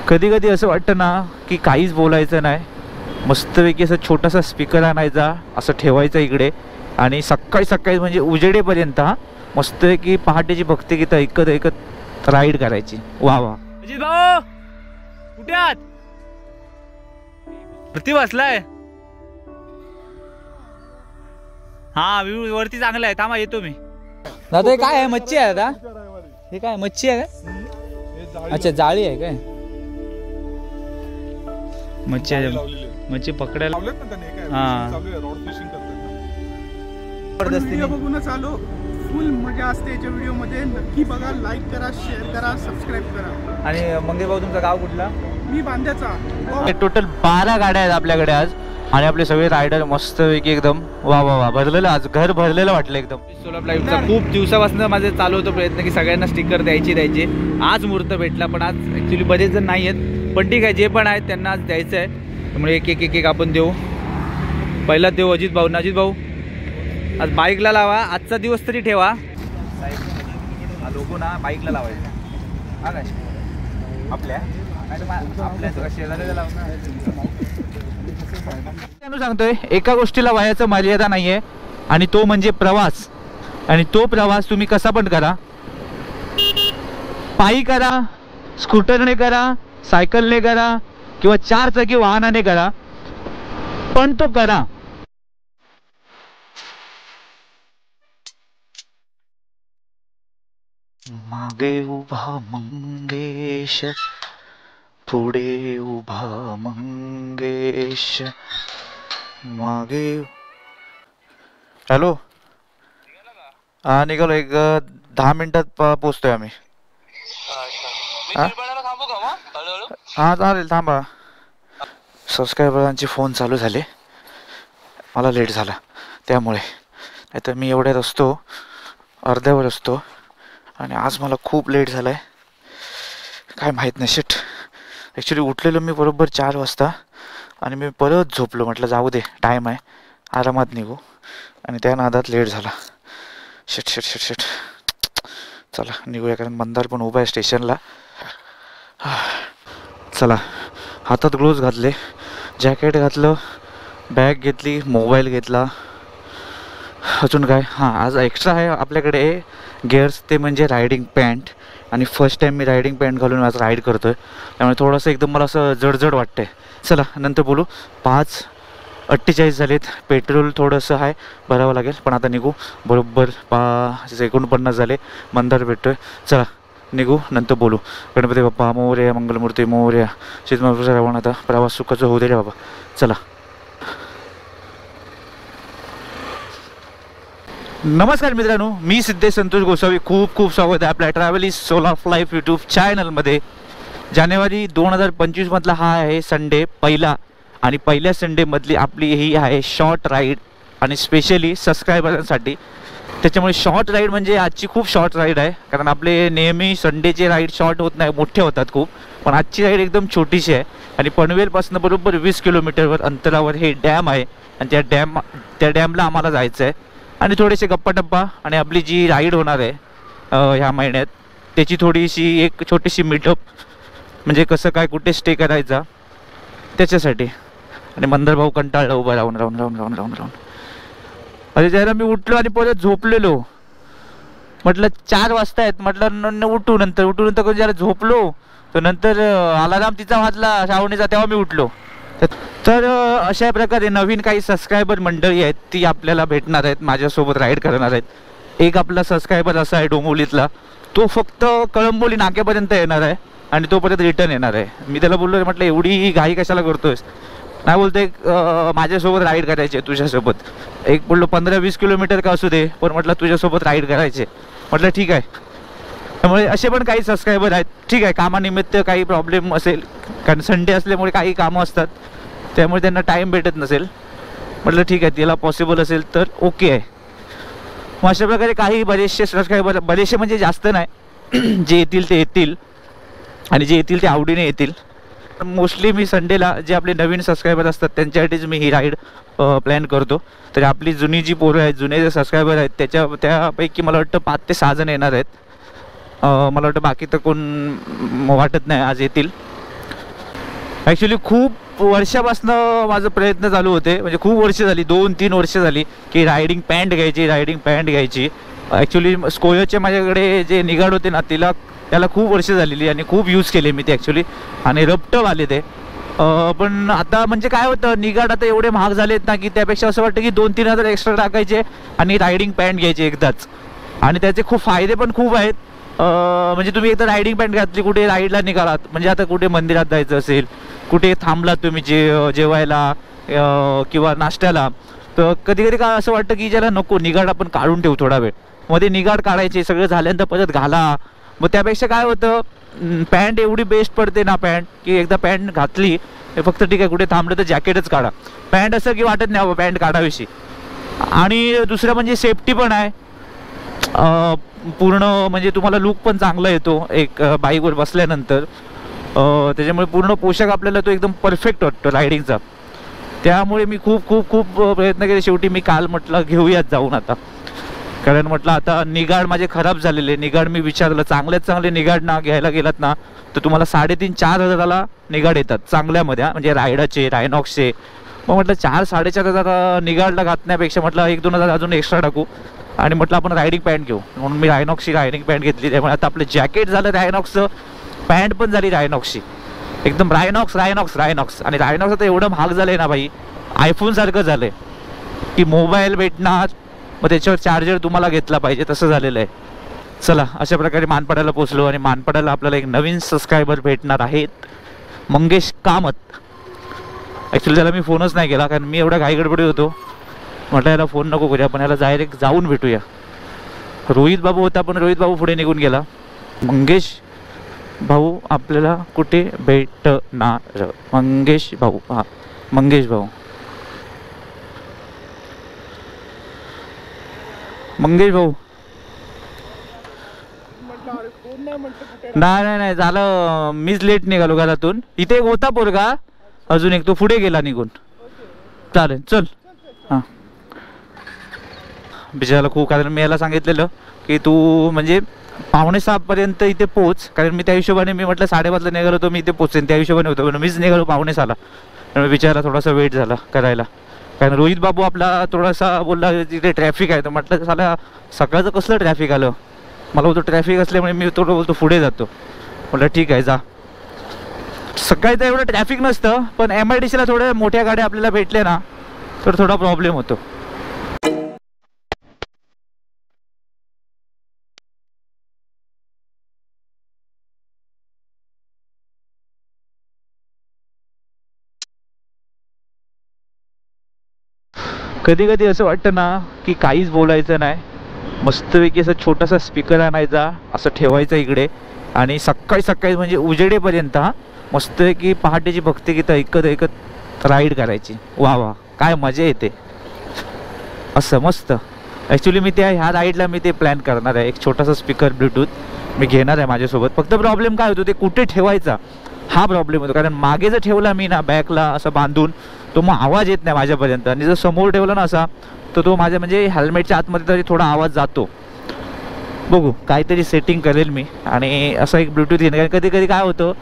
कधी कधी असं वाटतं ना की काहीच बोलायचं नाही, मस्तपैकी असं छोटासा स्पीकर आणायचा, असं ठेवायचं इकडे आणि सकाळी सकाळी म्हणजे उजेडेपर्यंत मस्तपैकी पहाटेची भक्तिगीतं ऐकत ऐकत राईड करायची. वा वा. अजित भाऊ कुठे आहात? वरती बसलाय. हा व्ह्यू वरती चांगला आहे. थांबा येतो मी. दादा हे काय आहे? मच्छी आहे दादा? हे काय मच्छी आहे काय? अच्छा जाळी आहे काय? मच्छी आहे. मच्छी पकडायला बघूनच आलो. फुल मजा असते याच्या व्हिडिओ मध्ये. नक्की बघा, लाईक करा, शेअर करा, सबस्क्राईब करा. आणि मंगे भाऊ तुमचं गाव कुठला? मी बांद्याचा. टोटल 12 गाड्या आहेत आपल्याकडे आज आणि आपले सगळे रायडर मस्तपैकी एकदम वा वा वा भरलेलं. आज घर भरलेलं वाटलं एकदम. सोलापूर लाईव्हचा खूप दिवसापासून माझे चालू होतो प्रयत्न की सगळ्यांना स्टिकर द्यायचे. आज मुहूर्त भेटला, पण आज ॲक्च्युली बरेच जण नाही आहेत, पण ठीक आहे, जे पण आहेत त्यांना आज द्यायचं आहे. त्यामुळे एक एक एक एक आपण देऊ. पहिला देऊ अजित भाऊंना. अजित भाऊ आज बाईकला लावा, आजचा दिवस तरी ठेवा. लोगो ना बाईकला लावायचा. हा काय आपल्या सांगतोय एका गोष्टीला वयाचं मर्यादा नाहीये आणि तो म्हणजे प्रवास. आणि तो प्रवास तुम्ही कसा पण करा, पायी करा, स्कूटरने करा, सायकलने करा किंवा 4 चाकी वाहनाने करा, पण तो करा. मागे उभा मंगेश, पुढे उभा मंगेश, मागे. हॅलो, हा निघालो. एक 10 मिनिटात पोचतोय आम्ही. हा चालेल, थांबा. सबस्क्रायबरांचे फोन चालू झाले, मला लेट झाला त्यामुळे. नाहीतर मी एवढ्यात असतो, अर्ध्यावर असतो. आणि आज मला खूप लेट झाला आहे, काय माहीत नाही. शिट, ॲक्च्युली उठलेलो मी बरोबर 4 वाजता आणि मी परत झोपलो. म्हटलं जाऊ दे, टाईम आहे, आरामात निघू. आणि त्या नादात लेट झाला. Shit shit shit shit. चला निघूया, कारण मंदार पण उभा आहे स्टेशनला. चला, हातात ग्लोव्ज घातले, जॅकेट घातलं, बॅग घेतली, मोबाईल घेतला. अजून काय, हां आज एक्स्ट्रा आहे आपल्याकडे गिअर्स, ते म्हणजे रायडिंग पॅन्ट. आणि फर्स्ट टाईम मी रायडिंग पॅन्ट घालून आज राईड करतो आहे, त्यामुळे थोडंसं एकदम मला असं जडजड वाटतं आहे. चला नंतर बोलू. 5:48 झालेत. पेट्रोल थोडंसं आहे, भरावं लागेल, पण आता निघू. बरोबर 49 झाले. मंदार भेटतो आहे. चला निघू, नंतर बोलू. गणपती बाप्पा मोरया, मंगलमूर्ती मोरया, शेतमापूरचा रावण. आता प्रवास सुखाचं होऊ दे रे बाबा. चला. नमस्कार मित्रांनो, मी सिद्धेश संतोष गोसावी. खूप खूप स्वागत आहे आपल्या travel is Solapur life YouTube चॅनलमध्ये. जानेवारी 2025 मधला हा आहे संडे पहिला, आणि पहिल्या संडेमधली आपली ही आहे शॉर्ट राईड, आणि स्पेशली सबस्क्रायबरांसाठी. त्याच्यामुळे शॉर्ट राईड म्हणजे आजची खूप शॉर्ट राईड आहे, कारण आपले नेहमी संडेचे राईड शॉर्ट होत नाही, मोठे होतात खूप. पण आजची राईड एकदम छोटीशी आहे. आणि पनवेलपासून बरोबर 20 किलोमीटरवर अंतरावर हे डॅम आहे, आणि त्या डॅमला आम्हाला जायचं आहे. आणि थोडेसे गप्पा टप्पा, आणि आपली जी राईड होणार आहे ह्या महिन्यात, त्याची थोडीशी एक छोटीशी मीटअप, म्हणजे कसं काय कुठे स्टे करायचा त्याच्यासाठी. आणि मंदार भाऊ कंटाळला उभा राहून राहून राहून राहून राहून राहून. अरे जरा मी उठलो आणि परत झोपलेलो. म्हटलं 4 वाजता आहेत, म्हटलं उठू नंतर करून जरा झोपलो. तर नंतर अलाराम तिचा वाजला श्रावणीचा, तेव्हा मी उठलो. तर अशा प्रकारे नवीन काही सबस्क्रायबर मंडळी आहेत, ती आपल्याला भेटणार आहेत, माझ्यासोबत राईड करणार आहेत. एक आपला सबस्क्रायबर असा आहे डोंबिवलीतला, तो फक्त कळंबोली नाक्यापर्यंत येणार आहे आणि तो परत रिटर्न येणार आहे. मी त्याला बोललो, म्हटलं एवढी घाई कशाला करतोयस? नाही बोलते माझ्यासोबत राईड करायचे तुझ्यासोबत. एक बोललो 15-20 किलोमीटर का असू दे, पण म्हटलं तुझ्यासोबत राईड करायचे. म्हटलं ठीक आहे. त्यामुळे असे पण काही सबस्क्रायबर आहेत. ठीक आहे, कामानिमित्त काही प्रॉब्लेम असेल, कारण संडे असल्यामुळे काही कामं असतात, त्यामुळे त्यांना टाईम भेटत नसेल. म्हटलं ठीक आहे, त्याला पॉसिबल असेल तर ओके आहे. मग अशा प्रकारे काही बरेचसे सबस्क्रायबर, बरेचसे म्हणजे जास्त नाही, जे येतील ते येतील, आणि जे येतील ते आवडीने येतील. मोस्टली मी संडेला जे आपले नवीन सबस्क्रायबर असतात त्यांच्यासाठीच मी ही राईड प्लॅन करतो. तर आपली जुनी जी पोरं आहेत, जुने जे सबस्क्रायबर आहेत, त्यापैकी मला वाटतं 5 ते 6 जण येणार आहेत. मला वाटतं बाकी तर कोण वाटत नाही आज येतील. ॲक्च्युली खूप वर्षापासून माझा प्रयत्न चालू होते, म्हणजे खूप वर्ष झाली, 2-3 वर्ष झाली की रायडिंग पॅन्ट घ्यायची. ॲक्च्युली स्कोयरचे माझ्याकडे जे निगाड होते ना त्याला खूप वर्ष झालेली आणि खूप यूज केले मी ते ॲक्च्युली, आणि रप्टव आले ते. पण आता म्हणजे काय होतं, निगाड आता एवढे महाग झालेत ना की त्यापेक्षा असं वाटतं की 2-3 हजार एक्स्ट्रा टाकायचे आणि रायडिंग पॅन्ट घ्यायचे एकदाच. आणि त्याचे खूप फायदे पण खूप आहेत. म्हणजे तुम्ही एकदा रायडिंग पॅन्ट घातली, कुठे राईडला निघालात, म्हणजे आता कुठे मंदिरात जायचं असेल, कुठे थांबलात तुम्ही जेवायला किंवा नाश्त्याला, तर कधी कधी काय असं वाटतं की ज्याला नको निगाड आपण काढून ठेवू थोडा वेळ, मध्ये निगाड काढायचे, सगळं झाल्यानंतर परत घाला. मग त्यापेक्षा काय होतं, पॅन्ट एवढी बेस्ट पडते ना पॅन्ट, की एकदा पॅन्ट घातली फक्त ठीक आहे, कुठे थांबलं तर जॅकेटच काढा. पॅन्ट असं की वाटत नाही पॅन्ट काढावीशी. आणि दुसरं म्हणजे सेफ्टी पण आहे पूर्ण, म्हणजे तुम्हाला लुक पण चांगला येतो एक बाईकवर बसल्यानंतर. त्याच्यामुळे पूर्ण पोशाख आपल्याला तो एकदम परफेक्ट वाटतो रायडिंगचा. त्यामुळे मी खूप खूप खूप प्रयत्न केले. शेवटी मी काल म्हटलं घेऊयात जाऊन आता, कारण म्हटलं आता निगाड माझे खराब झालेले. निगाड मी विचारलं, चांगले निगाड ना घ्यायला गेलात ना तर तुम्हाला 3,500-4 हजाराला निगाड येतात चांगल्यामध्ये, म्हणजे रायडाचे, रायनॉक्सचे. मग म्हटलं 4-4.5 हजार निगाडला घातण्यापेक्षा म्हटलं 1-2 हजार अजून एक्स्ट्रा टाकू आणि म्हटलं आपण रायडिंग पॅन्ट घेऊ. म्हणून मी रायनॉक्सची रायडिंग पॅन्ट घेतली. त्यामुळे आता आपलं जॅकेट झालं रायनॉक्सचं, पॅन्ट पण झाली रायनॉक्सची, एकदम रायनॉक्स. आणि रायनॉक्स आता एवढं महाग झालं आहे ना भाई, आयफोनसारखं झालं आहे की मोबाईल भेटणार मग त्याच्यावर चार्जर तुम्हाला घेतला पाहिजे, तसं झालेलं आहे. चला, अशा प्रकारे मानपाड्याला पोचलो आणि मानपाड्याला आपल्याला एक नवीन सबस्क्रायबर भेटणार आहेत, मंगेश कामत. ॲक्च्युली त्याला मी फोनच नाही केला, कारण मी एवढा घाईगडबडीत होतो. म्हटलं याला फोन नको करूया, पण याला डायरेक्ट जाऊन भेटूया. रोहित बाबू होता, पण रोहित बाबू पुढे निघून गेला. मंगेश भाऊ आपल्याला कुठे भेटणार? मंगेश भाऊ, हां मंगेश भाऊ. नाही झालं, मीच लेट निघालो घरातून. इथे एक होता पोरगा अजून एक, तो पुढे गेला निघून. चालेल चल. हां बिचाराला खूप, कारण मी याला सांगितलेलं की तू म्हणजे 5:45 इथे पोच, कारण मी त्या हिशोबाने मी म्हटलं 5:30ला निघालो तो मी इथे पोचेन, त्या हिशोबाने होतो. पण मीच निघालो 5:45ला. बिचाराला थोडासा वेट झाला करायला, कारण रोहित बाबू आपला थोडासा बोलला तिथे ट्रॅफिक आहे. तर म्हटलं साला सकाळचं कसलं ट्रॅफिक आलं, मला बोलतो ट्रॅफिक असल्यामुळे मी थोडं बोलतो पुढे जातो. म्हटलं ठीक आहे जा. सकाळी तर एवढं ट्रॅफिक नसतं, पण MIDCला थोड्या मोठ्या गाड्या आपल्याला भेटल्या ना तर थोडा प्रॉब्लेम होतो. कधी कधी असं वाटतं ना की काहीच बोलायचं नाही, मस्तपैकी असं छोटासा स्पीकर आणायचा, असं ठेवायचं इकडे, आणि सकाळी म्हणजे उजेडेपर्यंत मस्तपैकी पहाटेची भक्तिगीतं ऐकत राईड करायची. वा काय मजा येते असं मस्त. ॲक्च्युली मी ह्या राईडला मी ते प्लॅन करणार आहे. एक छोटासा स्पीकर ब्लूटूथ मी घेणार आहे माझ्यासोबत. फक्त प्रॉब्लेम काय होतो, ते कुठे ठेवायचा हा प्रॉब्लेम होतो. कारण मागे जर ठेवला मी ना बॅकला असं बांधून, तो मग आवाज येत नाही माझ्यापर्यंत. आणि जर समोर ठेवला ना असा, तर तो माझ्या म्हणजे हेल्मेटच्या आतमध्ये तरी थोडा आवाज जातो. बघू काहीतरी सेटिंग करेल मी आणि असं एक ब्लूटूथ घेणं. कारण कधी कधी काय होतं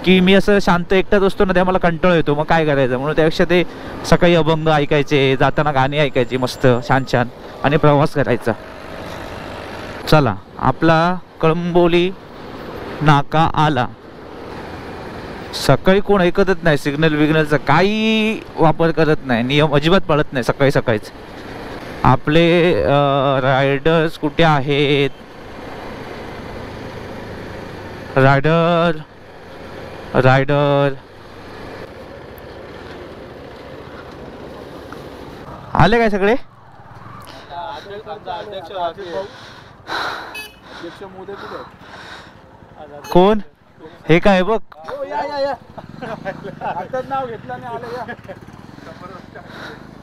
की मी असं शांत एकटाच असतो ना, त्या मला कंटाळा येतो, मग काय करायचं. म्हणून त्यापेक्षा ते सकाळी अभंग ऐकायचे, जाताना गाणी ऐकायची मस्त छान आणि प्रवास करायचा. चला, आपला कळंबोली नाका आला. सकाळी कोण ऐकतच नाही, सिग्नल विग्नलचा काही वापर करत नाही, नियम अजिबात पाळत नाही सकाळीच. आपले रायडर्स कुठे आहेत? रायडर आले काय सगळे? कोण हे काय बघ.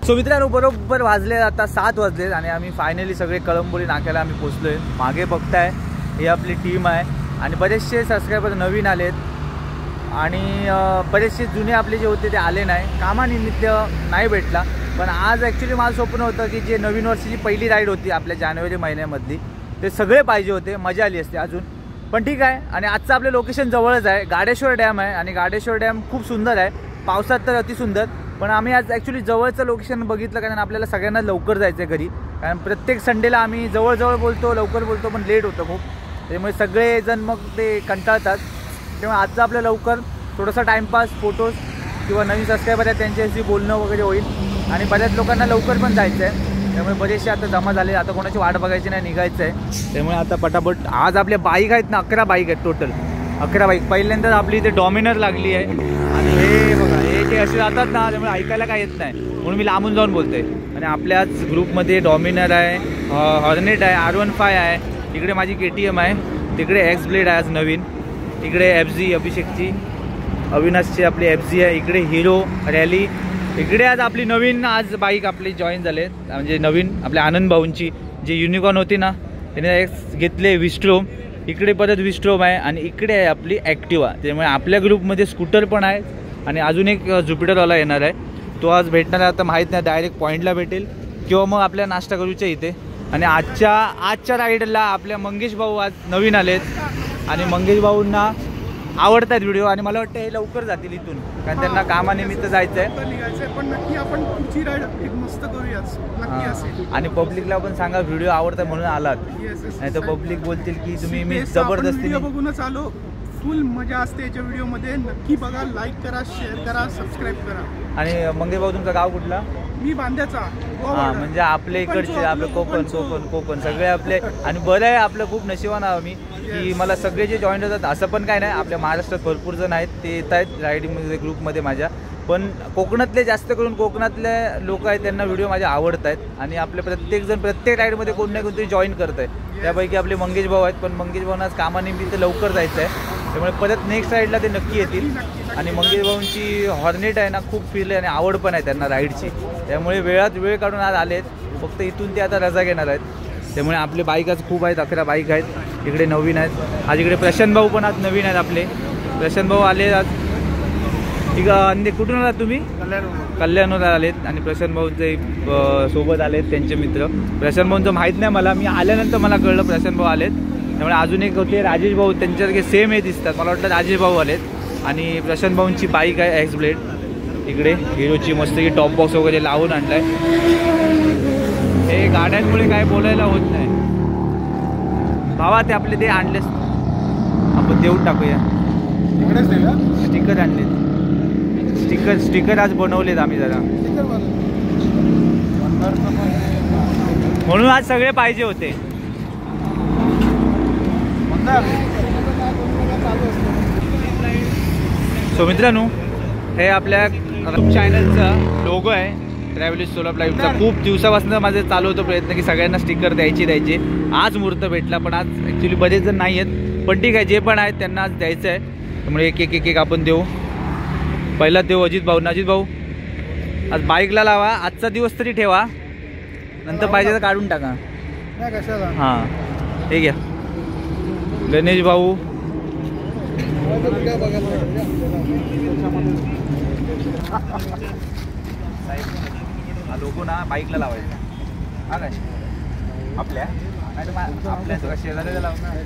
सो मित्रांनो, बरोबर वाजले आता 7 वाजले आणि आम्ही फायनली सगळे कळंबोली नाक्याला आम्ही पोचलोय. मागे बघताय ही आपली टीम आहे आणि बरेचसे सबस्क्रायबर नवीन आलेत आणि बरेचसे जुने आपले जे होते ते आले नाही, कामानिमित्त नाही भेटला. पण आज ॲक्च्युली माझं स्वप्न होतं की जे नवीन वर्षाची पहिली राईड होती आपल्या जानेवारी महिन्यामधली, ते सगळे पाहिजे होते, मजा आली असते अजून. पण ठीक आहे. आणि आजचं आपलं लोकेशन जवळच आहे, गाडेश्वर डॅम आहे आणि गाडेश्वर डॅम खूप सुंदर आहे, पावसात तर अतिसुंदर. पण आम्ही आज ॲक्च्युली जवळचं लोकेशन बघितलं कारण आपल्याला सगळ्यांना लवकर जायचं आहे घरी, कारण प्रत्येक संडेला आम्ही जवळ बोलतो, लवकर बोलतो, पण लेट होतं खूप, त्यामुळे सगळेजण मग ते कंटाळतात. तेव्हा आजचं आपलं लवकर थोडंसं टाईमपास, फोटोज किंवा नवीन सबस्क्रायबर आहेत त्यांच्याशी बोलणं वगैरे होईल. आणि बऱ्याच लोकांना लवकर पण जायचं आहे, त्यामुळे बरेचसे आता जमा झाले, आता कोणाची वाट बघायची नाही, निघायचं आहे. त्यामुळे आता पटापट आज आपल्या बाईक आहेत ना, 11 बाईक आहेत टोटल, 11 बाईक. पहिल्यांदाच आपली इथे डॉमिनर लागली आहे आणि हे बघा, हे जे असे जातात ना, त्यामुळे ऐकायला काय येत नाही, म्हणून मी लांबून जाऊन बोलतोय. आणि आपल्याच ग्रुपमध्ये डॉमिनर आहे, हॉर्नेट आहे, R15 आहे, इकडे माझी KTM आहे, तिकडे एक्स ब्लेड आहे आज नवीन, इकडे FZ अभिषेकची, अविनाशची आपली FZ आहे, इकडे हिरो रॅली, इकडे आज आपली नवीन आज बाईक आपली जॉईन झाले, म्हणजे नवीन आपल्या आनंद भाऊंची जी युनिकॉर्न होती ना, त्याने एक्स घेतले विस्ट्रोम, इकडे परत विस्ट्रोम आहे आणि इकडे आहे आपली ॲक्टिवा. त्यामुळे आपल्या ग्रुपमध्ये स्कूटर पण आहे आणि अजून एक ज्युपिटरवाला येणार आहे, तो आज भेटणार आहे. आता माहीत नाही, डायरेक्ट पॉईंटला भेटेल किंवा मग आपल्या नाश्ता करूच्या इथे. आणि आजच्या राईडला आपल्या मंगेश भाऊ आज नवीन आलेत आणि मंगेश भाऊंना आवडतात व्हिडिओ आणि मला वाटतं हे लवकर जातील इथून, कारण त्यांना कामानिमित्त जायचं आहे. पण नक्की आपण पुढची राईड एक मस्त करूया, नक्की असेल. आणि पब्लिकला पण सांगा व्हिडिओ आवडतात म्हणून आलात, नाही तर पब्लिक बोलतील की तुम्ही मी जबरदस्ती बघूनच आलो. फुल मजा असते याच्या व्हिडिओमध्ये, नक्की बघा, लाईक करा, शेअर करा, सबस्क्राईब करा. आणि मंगेश भाऊ तुमचं गाव कुठला? मी बांद्याचा. म्हणजे आपल्या इकडचे, आपलं कोकण सगळे आपले. आणि बरं आहे, आपलं खूप नशिबान आम्ही की मला सगळे जे जॉईन होतात, असं पण काय नाही, आपल्या महाराष्ट्रात भरपूर जण आहेत, ते येत आहेत रायडिंगमध्ये ग्रुपमध्ये माझ्या. पण कोकणातले जास्त करून कोकणातले लोक आहेत, त्यांना व्हिडिओ माझ्या आवडत आहेत आणि आपले प्रत्येकजण प्रत्येक राईडमध्ये कोण ना कोणतरी जॉईन करत आहे. त्यापैकी आपले मंगेश भाऊ आहेत, पण मंगेश भाऊंना आज कामानिमित्त लवकर जायचं आहे, त्यामुळे परत नेक्स्ट राईडला ते नक्की येतील. आणि मंगेश भाऊंची हॉर्नेट आहे ना, खूप फील आहे आणि आवड पण आहे त्यांना राईडची, त्यामुळे वेळात वेळ काढून आज आलेत. फक्त इथून ते आता रजा घेणार आहेत, त्यामुळे आपले बाईक आज खूप आहेत, 11 बाईक आहेत, इकडे नवीन आहेत. आज इकडे प्रशांत भाऊ पण आज नवीन आहेत आपले. प्रशांत भाऊ आले आज, कुठून आलात तुम्ही? कल्याणवर आलेत. आणि प्रशांत भाऊंचे सोबत आलेत त्यांचे मित्र. प्रशांत भाऊंचं माहीत नाही मला, मी आल्यानंतर मला कळलं प्रशांत भाऊ आलेत. त्यामुळे अजून एक होते राजेश भाऊ, त्यांच्यासारखे सेम हे दिसतात, मला वाटतं राजेश भाऊ आलेत. आणि प्रशांत भाऊंची बाईक आहे एक्स ब्लेड, इकडे हिरोची मस्त की टॉप बॉक्स वगैरे लावून आणलाय. हे गाड्यांमुळे काय बोलायला होत नाही भावा, ते आपले ते आणलेस, आपण देऊन टाकूया. स्टिकर आणलेत, स्टिकर आज बनवलेत आम्ही जरा, म्हणून आज सगळे पाहिजे होते. सो मित्रांनो, हे आपल्या YouTube चॅनलचा लोगो आहे, ट्रॅव्हलिस्ट सोलाप लाईफचा. खूप दिवसापासून माझं चालू होतं प्रयत्न की सगळ्यांना स्टिकर द्यायचे. आज मुहूर्त भेटला, पण आज ॲक्च्युली बरेच जण नाही आहेत, पण ठीक आहे, जे पण आहेत त्यांना आज द्यायचं आहे, त्यामुळे एक आपण देऊ. पहिला देऊ अजित भाऊ, आज बाईकला लावा, आजचा दिवस तरी ठेवा, नंतर पाहिजे तर काढून टाका. हां, हे घ्या. गणेश भाऊ, हा लोगो ना बाईकला लावायचा, हा काय आपल्या शेजाऱ्याला लावणार.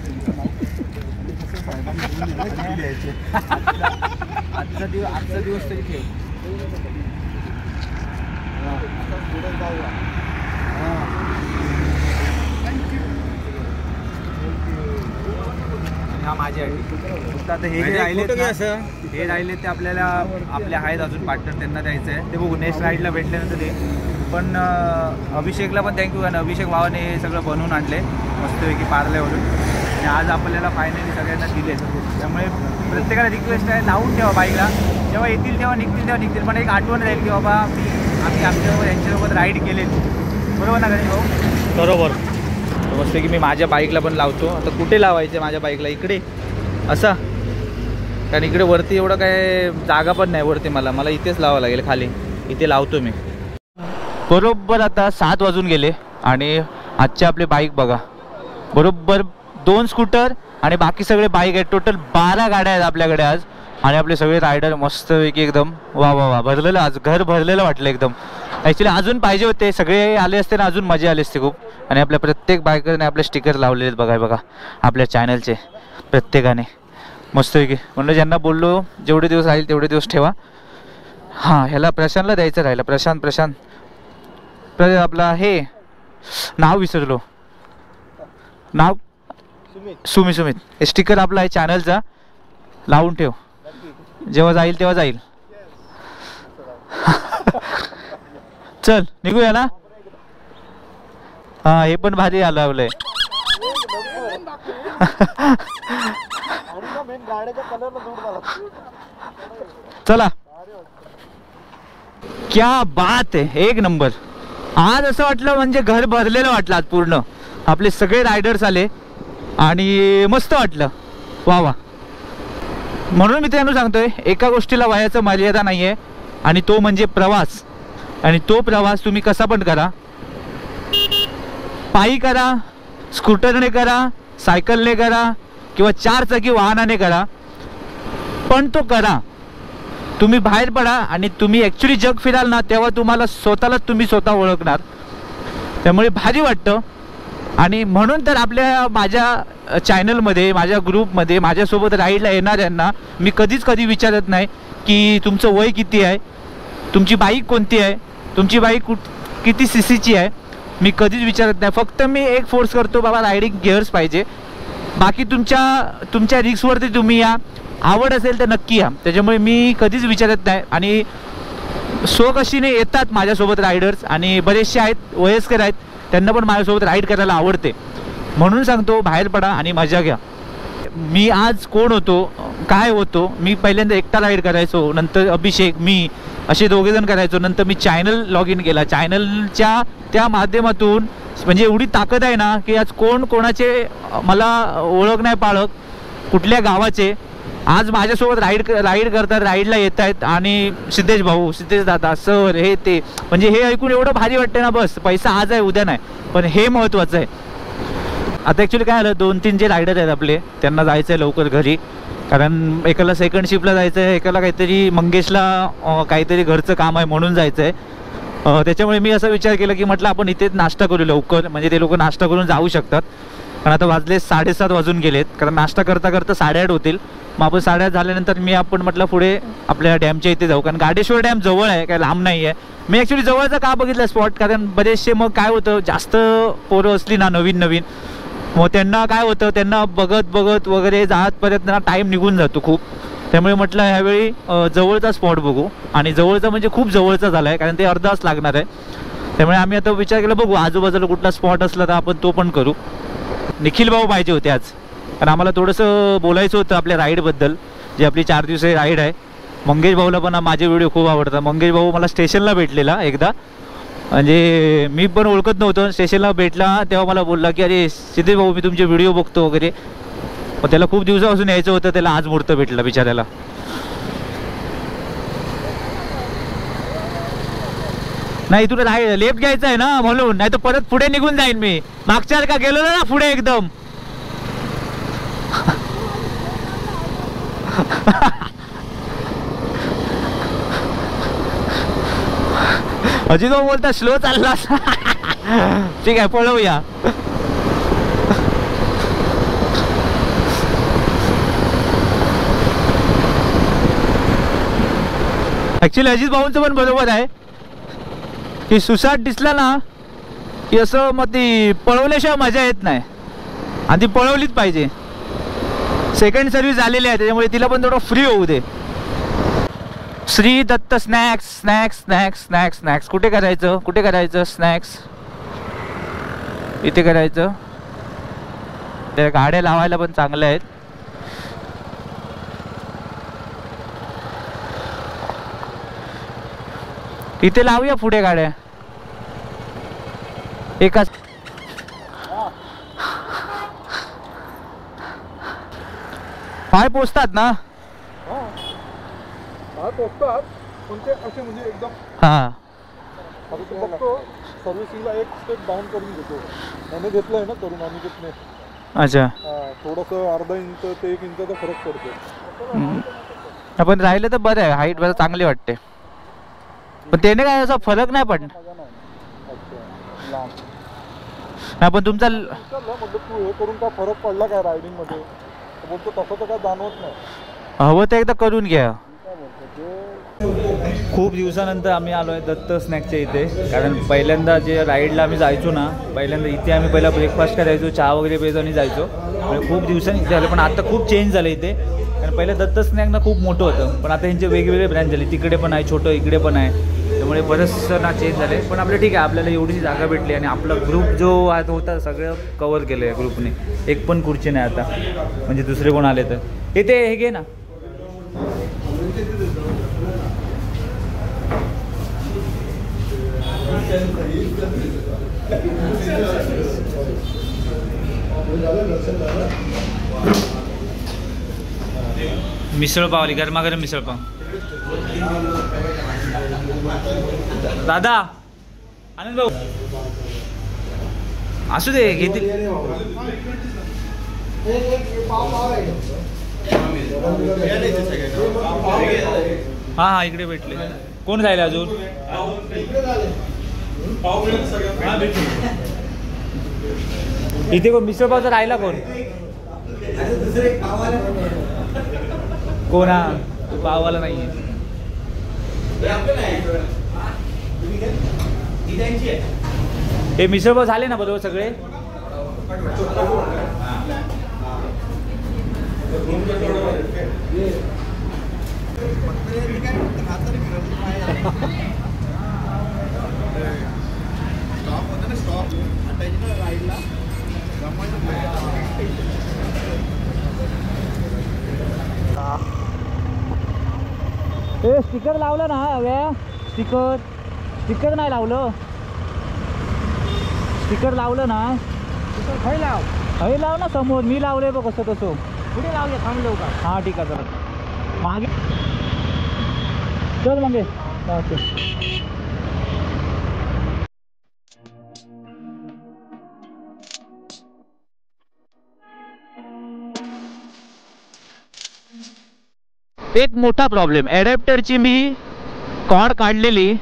आजचा दिवस तरी ठेव. हा माझ्यासाठी फक्त आता हे राहिले ते आपल्याला आपल्या आहेत अजून पार्टनर, त्यांना द्यायचं आहे, ते बघू नेक्स्ट राईडला भेटल्यानंतर ते. पण अभिषेकला पण थँक्यू, कारण अभिषेक भावाने हे सगळं बनवून आणले मस्तपैकी पार्ल्यावरून, आणि आज आपल्याला फायनली सगळ्यांना दिले. त्यामुळे प्रत्येकाला रिक्वेस्ट आहे, लावून ठेवा बाईकला, जेव्हा येतील तेव्हा निघतील, पण एक आठवण राहील की बाबा आम्ही आमच्यासोबत यांच्यासोबत राईड केले. बरोबर ना गणेश भाऊ? बरोबर. मस्त की मी माझ्या बाईकला पण लावतो. आता कुठे लावायचं माझ्या बाईकला? इकडे असा, कारण इकडे वरती एवढं काय जागा पण नाही वरती, मला इथेच लावावं लागेल, खाली इथे लावतो मी. बरोबर आता 7 वाजून गेले आणि आजचे आपले बाईक बघा, बरोबर 2 स्कूटर आणि बाकी सगळे बाईक आहेत. टोटल 12 गाड्या आहेत आपल्याकडे आज, आणि आपले सगळे रायडर मस्तपैकी एकदम वा भरलेलं, आज घर भरलेलं वाटलं एकदम. ॲक्च्युली अजून पाहिजे होते, सगळे आले असते ना अजून मजा आली असते खूप. आणि आपल्या प्रत्येक बायकरने आपले स्टिकर लावलेले आहेत बघा आपल्या चॅनलचे. प्रत्येकाने मस्तपैकी. म्हणलं ज्यांना बोललो जेवढे दिवस राहील तेवढे दिवस ठेवा. हां, ह्याला प्रशांतला द्यायचं राहिलं. प्रशांत आपला हे नाव विसरलो, नाव सुमित. हे स्टिकर आपला आहे चॅनलचा, लावून ठेव. जेव्हा जाईल तेव्हा जाईल. चल निघूया ना. हा, हे पण भारी लावलंय. चला, क्या बात आहे, एक नंबर. आज असं वाटलं म्हणजे घर भरलेलं वाटलं आज पूर्ण. आपले सगळे रायडर्स आले आणि मस्त वाटलं. वा वा. म्हणून मी त्यांना सांगतोय, एका गोष्टीला वयाचं मर्यादा नाही आहे आणि तो म्हणजे प्रवास. आणि तो प्रवास तुम्ही कसा पण करा, पायी करा, स्कूटरने करा, सायकलने करा किंवा 4 चाकी वाहनाने करा, पण तो करा. तुम्ही बाहेर पडा आणि तुम्ही ॲक्च्युली जग फिराल ना, तेव्हा तुम्हाला स्वतःलाच तुम्ही स्वतः ओळखणार. त्यामुळे भारी वाटतं. आणि म्हणून तर माझ्या चॅनलमध्ये, माझ्या ग्रुपमध्ये माझ्यासोबत राईडला येणाऱ्यांना मी कधी विचारत नाही की तुमचं वय किती आहे, तुमची बाईक कोणती आहे, तुमची बाईक किती CCची आहे. मी कधीच विचारत नाही. फक्त मी एक फोर्स करतो, बाबा रायडिंग गिअर्स पाहिजे. बाकी तुमच्या रिक्सवरती तुम्ही या, आवड असेल तर नक्की या. त्याच्यामुळे मी कधीच विचारत नाही. आणि स्वकशीने येतात माझ्यासोबत रायडर्स आणि बरेचसे आहेत, वयस्कर आहेत, त्यांना पण माझ्यासोबत राईड करायला आवडते. म्हणून सांगतो, बाहेर पडा आणि मजा घ्या. मी आज कोण होतो, काय होतो, मी पहिल्यांदा एकटा राईड करायचो, नंतर अभिषेक, मी असे दोघेजण करायचो. नंतर मी चॅनल लॉग इन केला. चॅनलच्या त्या माध्यमातून म्हणजे एवढी ताकद आहे ना की आज कोणाचे मला ओळख नाही पाळक, कुठल्या गावाचे आज माझ्यासोबत राईड करतात, राईडला येत आहेत. आणि सिद्धेश भाऊ, सिद्धेश दादा, सर, हे ते, म्हणजे हे ऐकून एवढं भारी वाटतं ना. बस पैसा आज आहे उद्या नाही, पण हे महत्त्वाचं आहे. आता ॲक्च्युली काय झालं, 2-3 जे रायडर आहेत आपले, त्यांना जायचं आहे लवकर घरी. कारण एकाला सेकंड शिफ्टला जायचं आहे, एकाला काहीतरी मंगेशला काहीतरी घरचं काम आहे म्हणून जायचं आहे. त्याच्यामुळे मी असा विचार केला की म्हटलं आपण इथेच नाश्ता करू लवकर, म्हणजे ते लोक नाश्ता करून जाऊ शकतात. कारण आता वाजले 7:30 वाजून गेलेत. कारण नाश्ता करता 8:30 होतील. मग आपण 8:30 झाल्यानंतर आपण म्हटलं पुढे आपल्या डॅमच्या इथे जाऊ. कारण गाडेश्वर डॅम जवळ आहे, काय लांब नाही आहे. मी ॲक्च्युली जवळचा का बघितला स्पॉट, कारण बरेचसे मग काय होतं, जास्त पोरं असली ना नवीन मग त्यांना काय होतं, त्यांना बघत वगैरे जातपर्यंत त्यांना टाईम निघून जातो खूप. त्यामुळे म्हटलं ह्यावेळी जवळचा स्पॉट बघू. आणि जवळचा म्हणजे खूप जवळचा झाला आहे, कारण ते अर्धा तास लागणार आहे. त्यामुळे आम्ही आता विचार केला, बघू आजूबाजूला कुठला स्पॉट असला तर आपण तो पण करू. निखिल भाऊ पाहिजे होते आज, कारण आम्हाला थोडंसं बोलायचं होतं आपल्या राईडबद्दल, जी आपली 4 दिवसाची राईड आहे. मंगेश भाऊला पण माझे व्हिडिओ खूप आवडतात. मंगेश भाऊ मला स्टेशनला भेटलेला एकदा, म्हणजे मी पण ओळखत नव्हतं. स्टेशनला भेटला तेव्हा मला बोलला की अरे सिद्धेश भाऊ, मी तुमचे व्हिडिओ बघतो वगैरे. मग त्याला खूप दिवसापासून यायचं होतं, त्याला आज मुहूर्त भेटला बिचाऱ्याला. नाही, तुला लेफ्ट घ्यायचं आहे ना म्हणून, नाही तर परत पुढे निघून जाईन मी. मागच्या का गेलो ना पुढे एकदम. अजित भाऊ बोलता स्लो चालला. ठीक आहे, पळवूया. ॲक्च्युली अजित भाऊंचं पण बरोबर आहे की सुसाट दिसला ना की असं मग ती पळवल्याशिवाय मजा येत नाही, आणि ती पळवलीच पाहिजे. सेकंड सर्व्हिस झालेली आहे, त्याच्यामुळे तिला पण थोडं फ्री होऊ दे. श्री दत्त स्नॅक्स. कुठे करायचं स्नॅक्स? इथे करायचं. त्या गाड्या लावायला पण चांगल्या आहेत. इथे लावूया पुढे गाड्या एकाच. पाय पोचतात ना? पोचतात, पण ते असे म्हणजे एकदम. हां, बघतो सर्व्हिसिंगला एक स्टेप डाऊन करून घेतो. त्याने घेतलंय ना करून अनिकेतने. अच्छा, थोडंसं अर्धा इंच ते 1 इंचाचा फरक पडतो. आपण राहिलं तर बरं आहे, हाईट बरं चांगली वाटते. पण त्याने काय असा फरक नाही पडणार. नाही पण तुमचा तू हे करून काय फरक पडला काय रायडिंग मध्ये? बोलतो तसं तर काय जाणवत नाही. हवं तर एकदा करून घ्या. खूप दिवसानंतर आम्ही आलो आहे दत्त स्नॅकच्या इथे. कारण पहिल्यांदा जे राईडला आम्ही जायचो ना, पहिल्यांदा इथे आम्ही पहिला ब्रेकफास्ट करायचो, चहा वगैरे प्यायचो आणि जायचो. म्हणजे खूप दिवसांनी इथे आलं, पण आता खूप चेंज झालं इथे. कारण पहिलं दत्त स्नॅक ना खूप मोठं होतं, पण आता यांचे वेगवेगळे ब्रँच झाले. तिकडे पण आहे छोटं, इकडे पण आहे. त्यामुळे बरंचसं ना चेंज झाले. पण आपलं ठीक आहे, आपल्याला एवढीशी जागा भेटली आणि आपला ग्रुप जो आता होता सगळं कवर केलं आहे ग्रुपने. एक पण खुर्ची नाही आता, म्हणजे दुसरे कोण आले तर इथे हे घे ना. मिसळपाव आली, गरमागरम मिसळपाव. दादा आनंद भाऊ असू दे घेतील. हा हा इकडे भेटले. कोण जायला अजून? इथे कोण मिसळपावचा राहिला कोण? कोण? हा तो पाववाला नाहीये. हे मिसळपाव झाले ना बरोबर सगळे? ए स्टिकर लावलं ना हव्या? स्टिकर नाही लावलं. स्टिकर लावलं ना? स्टिकर हवे लाव ना समोर. मी लावलंय बघ कसं कसं. पुढे लावले, थांब जाऊ का? हां ठीक आहे चला. मागे चल मागे. एक मोठा प्रॉब्लेम, ॲडॅप्टरची मी कॉर्ड काढलेली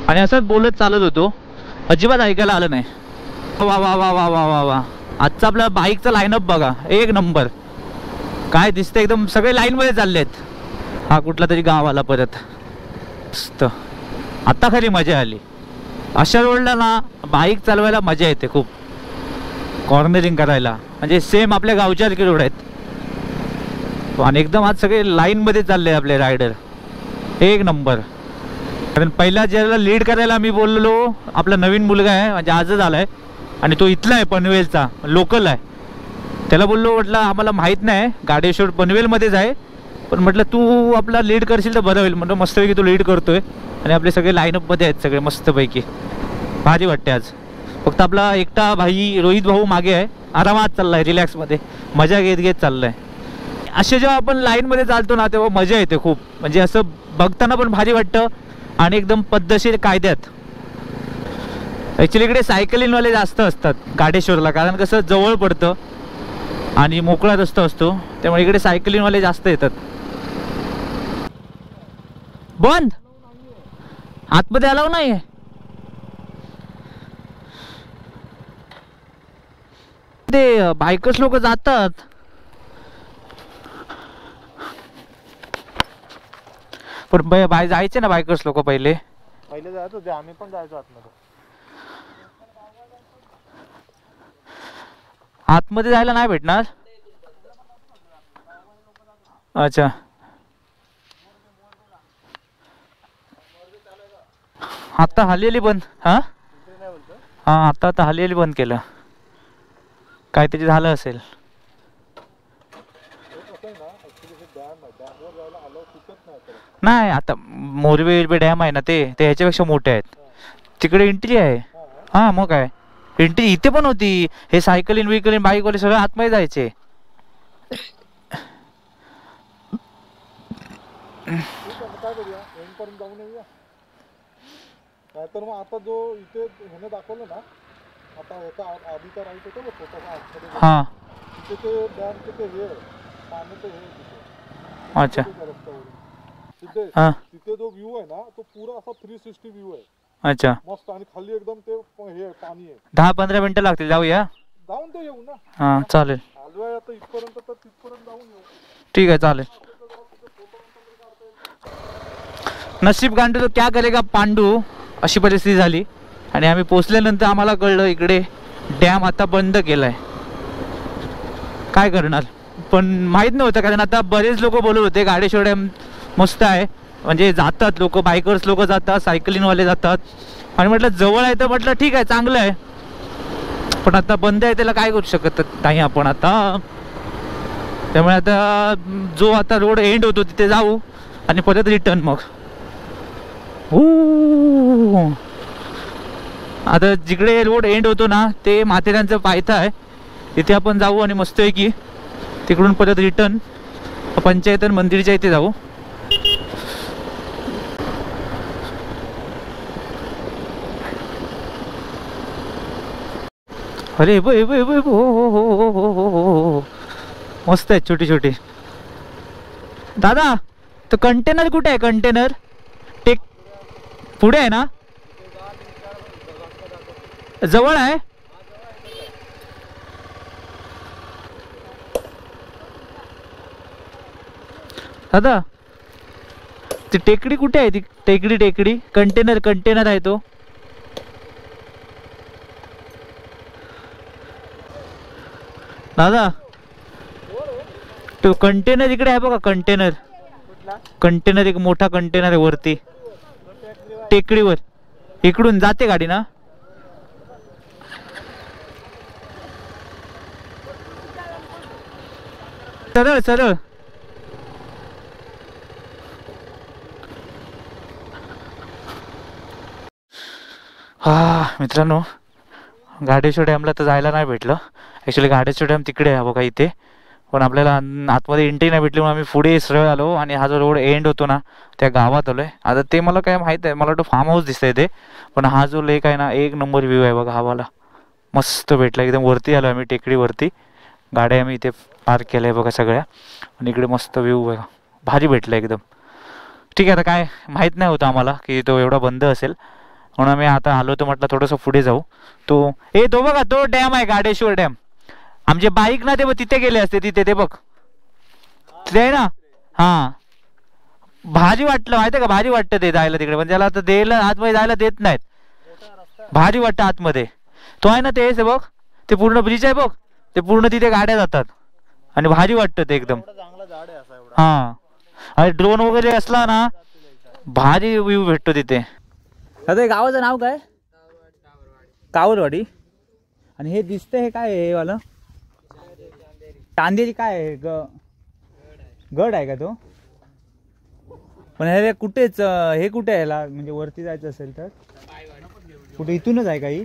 आणि असंच बोलत चालत होतो, अजिबात ऐकायला आलं नाही. वा वा वा वा वा वा वा. आजचा आपला बाईकचा लाईनअप बघा, एक नंबर. काय दिसतं, एकदम सगळे लाईनमध्ये चालले आहेत. हा कुठला तरी गाव आला परत. मस्त. आत्ता खरी मजा आली. अशा रोडला ना बाईक चालवायला मजा येते खूप, कॉर्नरिंग करायला. म्हणजे सेम आपल्या गावच्या रोड आहेत. आणि एकदम आज सगळे लाईनमध्ये चालले आपले रायडर, एक नंबर. कारण पहिला ज्याला लीड करायला मी बोललो, आपला नवीन मुलगा आहे म्हणजे आजच आला आहे आणि तो इथला आहे पनवेलचा, लोकल आहे. त्याला बोललो, म्हटलं आम्हाला माहीत नाही, गाडेश्वर पनवेलमध्येच आहे, पण म्हटलं तू आपला लीड करशील तर बरं होईल. म्हटलं मस्तपैकी तो लीड करतोय आणि आपले सगळे लाईनअपमध्ये आहेत सगळे मस्तपैकी. भारी वाटते आज. फक्त आपला एकटा भाई रोहित भाऊ मागे आहे, आरामात चालला आहे, रिलॅक्समध्ये मजा घेत घेत चालला आहे. असे जेव्हा आपण लाईनमध्ये चालतो ना तेव्हा मजा येते खूप. म्हणजे असं बघताना पण भारी वाटतं आणि एकदम पद्धतशीर कायद्यात. ॲक्च्युली इकडे सायकलिंगवाले जास्त असतात गाडेश्वरला, कारण कसं जवळ पडतं आणि मोकळा रस्ता असतो, त्यामुळे इकडे सायकलिंगवाले जास्त येतात. बंद आतमध्ये अलाव नाही आहे. ते बायकर्स लोक जातात. पण बाय जायचे ना बायकर्स लोक पहिले जायचो ते, आम्ही पण जायचो आतमध्ये. आतमध्ये जायला नाही भेटणार. अच्छा आता हल्ली बंद. हा हा आता हल्ली बंद केलं, काहीतरी झालं असेल. नाही आता मोरवे डॅम आहे ना, ते ह्याच्यापेक्षा मोठे आहेत. तिकडे एंट्री आहे. हां मग काय, एंट्री इथे पण होती. हे सायकलिंग विकलिंग बाईकवाले सगळं आतमध्ये जायचे. नाहीतर मग आता जो इथे ह्याने दाखवलं ना, आता याचा आधीचा राईट होतो ना छोटासा आतमध्ये, हां तिथे ते डॅमचे ते हे पाण्याचं हे तिथे. अच्छा तिथे तिथे जो व्ह्यू आहे ना तो पुरा असा 360 व्ह्यू आहे. अच्छा मस्त. आणि खाली एकदम ते हे पाणी आहे. 10-15 मिनिटं लागतील, जाऊया. जाऊन तो येऊ ना. हां चालेल, आलोय आता इथपर्यंत तर तिथपर्यंत जाऊन येऊ. ठीक आहे चालेल. नशीब गांडू तो क्या करेगा पांडू, अशी परिस्थिती झाली. आणि आम्ही पोचल्यानंतर आम्हाला कळलं इकडे डॅम आता बंद केलाय. काय करणार, पण माहीत नव्हतं, कारण आता बरेच लोक बोलत होते गाडेश्वर डॅम मस्त आहे, म्हणजे जातात लोक, बायकर्स लोक जातात, सायकलिंगवाले जातात. आणि म्हटलं जवळ आहे तर म्हटलं ठीक आहे चांगलं आहे, पण आता बंद आहे त्याला काय करू शकत नाही आपण आता. त्यामुळे आता जो आता रोड एंड होतो तिथे जाऊ आणि परत रिटर्न मग. आता जिकडे रोड एंड होतो ना ते माथेरानचं पायथा आहे, तिथे आपण जाऊ आणि मस्त आहे की तिकडून परत रिटर्न पंचायतन मंदिरच्या इथे जाऊ. अरे बो हो मस्त आहे, छोटी छोटी. दादा तो कंटेनर कुठे आहे, कंटेनर टेक पुढे आहे ना, जवळ आहे. दादा ती टेकडी कुठे आहे, ती टेकडी कंटेनर आहे तो. दादा तो कंटेनर इकडे आहे बघा, कंटेनर एक मोठा कंटेनर आहे वरती टेकडीवर. इकडून जाते गाडी ना. सरळ सरळ. हा मित्रांनो, गाडेश्वर डॅमला तर जायला नाही भेटलं. ॲक्च्युली गाडेश्वर डॅम तिकडे आहे बघा इथे, पण आपल्याला आतमध्ये एंट्री नाही भेटली, म्हणून आम्ही पुढे सरळ आलो आणि हा जो रोड एंड होतो ना त्या गावात आलोय. आता ते मला काय माहीत आहे, मला वाटतं फार्म हाऊस दिसतंय ते, पण हा जो लेक आहे ना एक नंबर व्ह्यू आहे बघा. हा वाला मस्त भेटला, एकदम वरती आलो आम्ही टेकडीवरती. गाड्या आम्ही इथे पार्क केल्या आहे बघा सगळ्या, आणि इकडे मस्त व्ह्यू बघा, भारी भेटला एकदम. ठीक आहे, आता काय माहीत नाही होतं आम्हाला की तो एवढा बंद असेल, म्हणून आम्ही आता आलो तर म्हटलं थोडंसं पुढे जाऊ. तो बघा तो डॅम आहे गाडेश्वर डॅम. आमचे बाईक ना ते तिथे गेले असते, तिथे ते बघ ते आहे ना. हां भारी वाटलं माहिती आहे का, भारी वाटतं ते जायला तिकडे, पण त्याला आता द्यायला आतमध्ये जायला देत नाहीत. भारी वाटतं आतमध्ये. तो आहे ना ते बघ, ते पूर्ण ब्रिज आहे बघ, ते पूर्ण तिथे गाड्या जातात आणि भारी वाटतं ते एकदम. हां आणि ड्रोन वगैरे असला ना भारी व्ह्यू भेटतो तिथे. आता गावाचं नाव काय, कावरवाडी. आणि हे दिसतंय हे काय आहे वाला, चांदेरी काय आहे, गड आहे का तो. पण हे कुठेच हे कुठे आहे ह्याला, म्हणजे वरती जायचं असेल तर कुठे इथूनच आहे काही,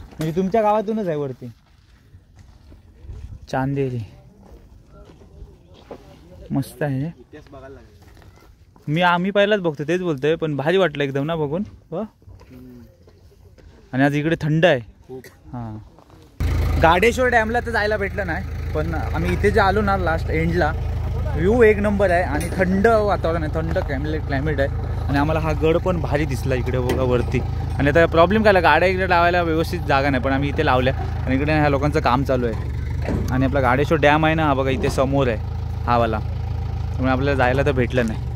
म्हणजे तुमच्या गावातूनच आहे वरती चांदेरी. मस्त आहे, आम्ही पहिलाच बघतो तेच बोलतोय, पण भारी वाटलं एकदम ना बघून. आणि आज इकडे थंड आहे. हां गाडेश्वर डॅमला तर जायला भेटलं नाही, पण आम्ही इथे जे आलो ना लास्ट एंडला, व्ह्यू एक नंबर आहे आणि थंड वातावरण आहे, थंड क्लायमेट आहे. आणि आम्हाला हा गड पण भारी दिसला इकडे बघा वरती. आणि आता प्रॉब्लेम काय, गाड्या इकडे लावायला व्यवस्थित जागा नाही, पण आम्ही इथे लावल्या. आणि इकडे ह्या लोकांचं काम चालू आहे. आणि आपला गाडेश्वर डॅम आहे ना हा बघा इथे समोर आहे हा वाला, त्यामुळे आपल्याला जायला तर भेटलं नाही.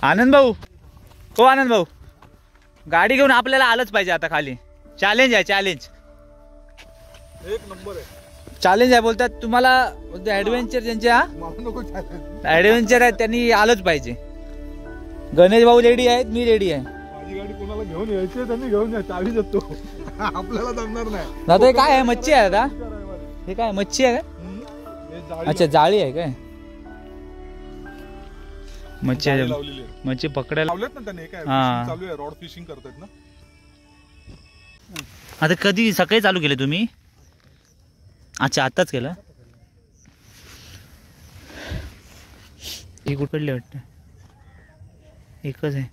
आनंद भाऊ, हो आनंद भाऊ, गाडी घेऊन आपल्याला आलंच पाहिजे आता खाली. चॅलेंज आहे, चॅलेंज एक नंबर आहे, चॅलेंज आहे बोलतात तुम्हाला. ऍडव्हेंचर ज्यांच्या ऍडव्हेंचर आहेत त्यांनी आलंच पाहिजे. गणेश भाऊ रेडी आहेत, मी रेडी आहे. माझी गाडी कोणाला घेऊन यायची त्यांनी घेऊन या, चावी देतो. आपल्याला जमणार नाही. दादा हे काय आहे, मच्छी आहे दादा, हे काय मच्छी आहे काय. अच्छा जाळी आहे काय, मच्छी आहे, मच्छी पकडायला लावलेत ना त्यांनी. काय चालू आहे, रॉड फिशिंग करतात ना. आता कधी सकाळी चालू केले तुम्ही. अच्छा आत्ताच केलं. ही कुठली वाटतं, एकच आहे.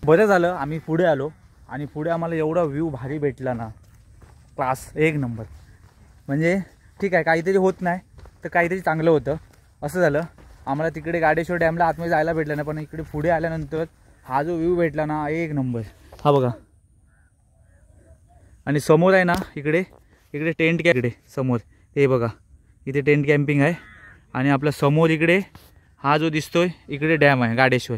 बरं झालं आम्ही पुढे आलो आणि पुढे आम्हाला एवढा व्ह्यू भारी भेटला ना, क्लास एक नंबर. म्हणजे ठीक आहे काहीतरी होत नाही तर काहीतरी चांगलं होतं असं झालं. आम्हाला तिकडे गाडेश्वर डॅमला आतमध्ये जायला भेटलं नाही, पण इकडे पुढे आल्यानंतर हा जो व्ह्यू भेटला ना एक नंबर. हा बघा, आणि समोर आहे ना इकडे टेंट इकडे समोर हे बघा, इथे टेंट कॅम्पिंग आहे. आणि आपल्या समोर इकडे हा जो दिसतोय इकडे डॅम आहे गाडेश्वर,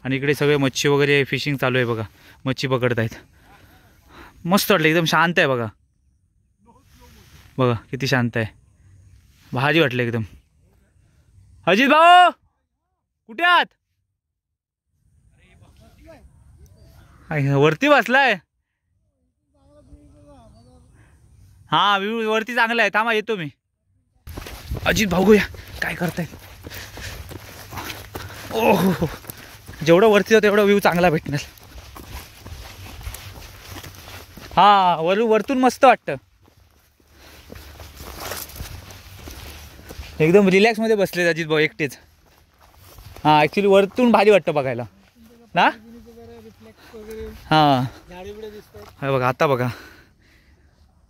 आणि इकडे सगळे मच्छी वगैरे फिशिंग चालू आहे बघा, मच्छी पकडत आहेत. मस्त वाटलं, एकदम शांत आहे बघा. बघा किती शांत आहे, भारी वाटलं एकदम. अजित भाऊ कुठे आहात? वरती बसलाय. हा व्ह्यू वरती चांगला आहे, थांबा येतो मी. अजित भाऊ या काय करताय? ओहो, जेवढं वरती जातं तेवढा व्ह्यू चांगला भेटणार. हा वरतून मस्त वाटतं, एकदम रिलॅक्स मध्ये बसले अजित भाऊ एकटेच. हा ऍक्च्युली वरतून भारी वाटतं बघायला ना. हा हे बघा, आता बघा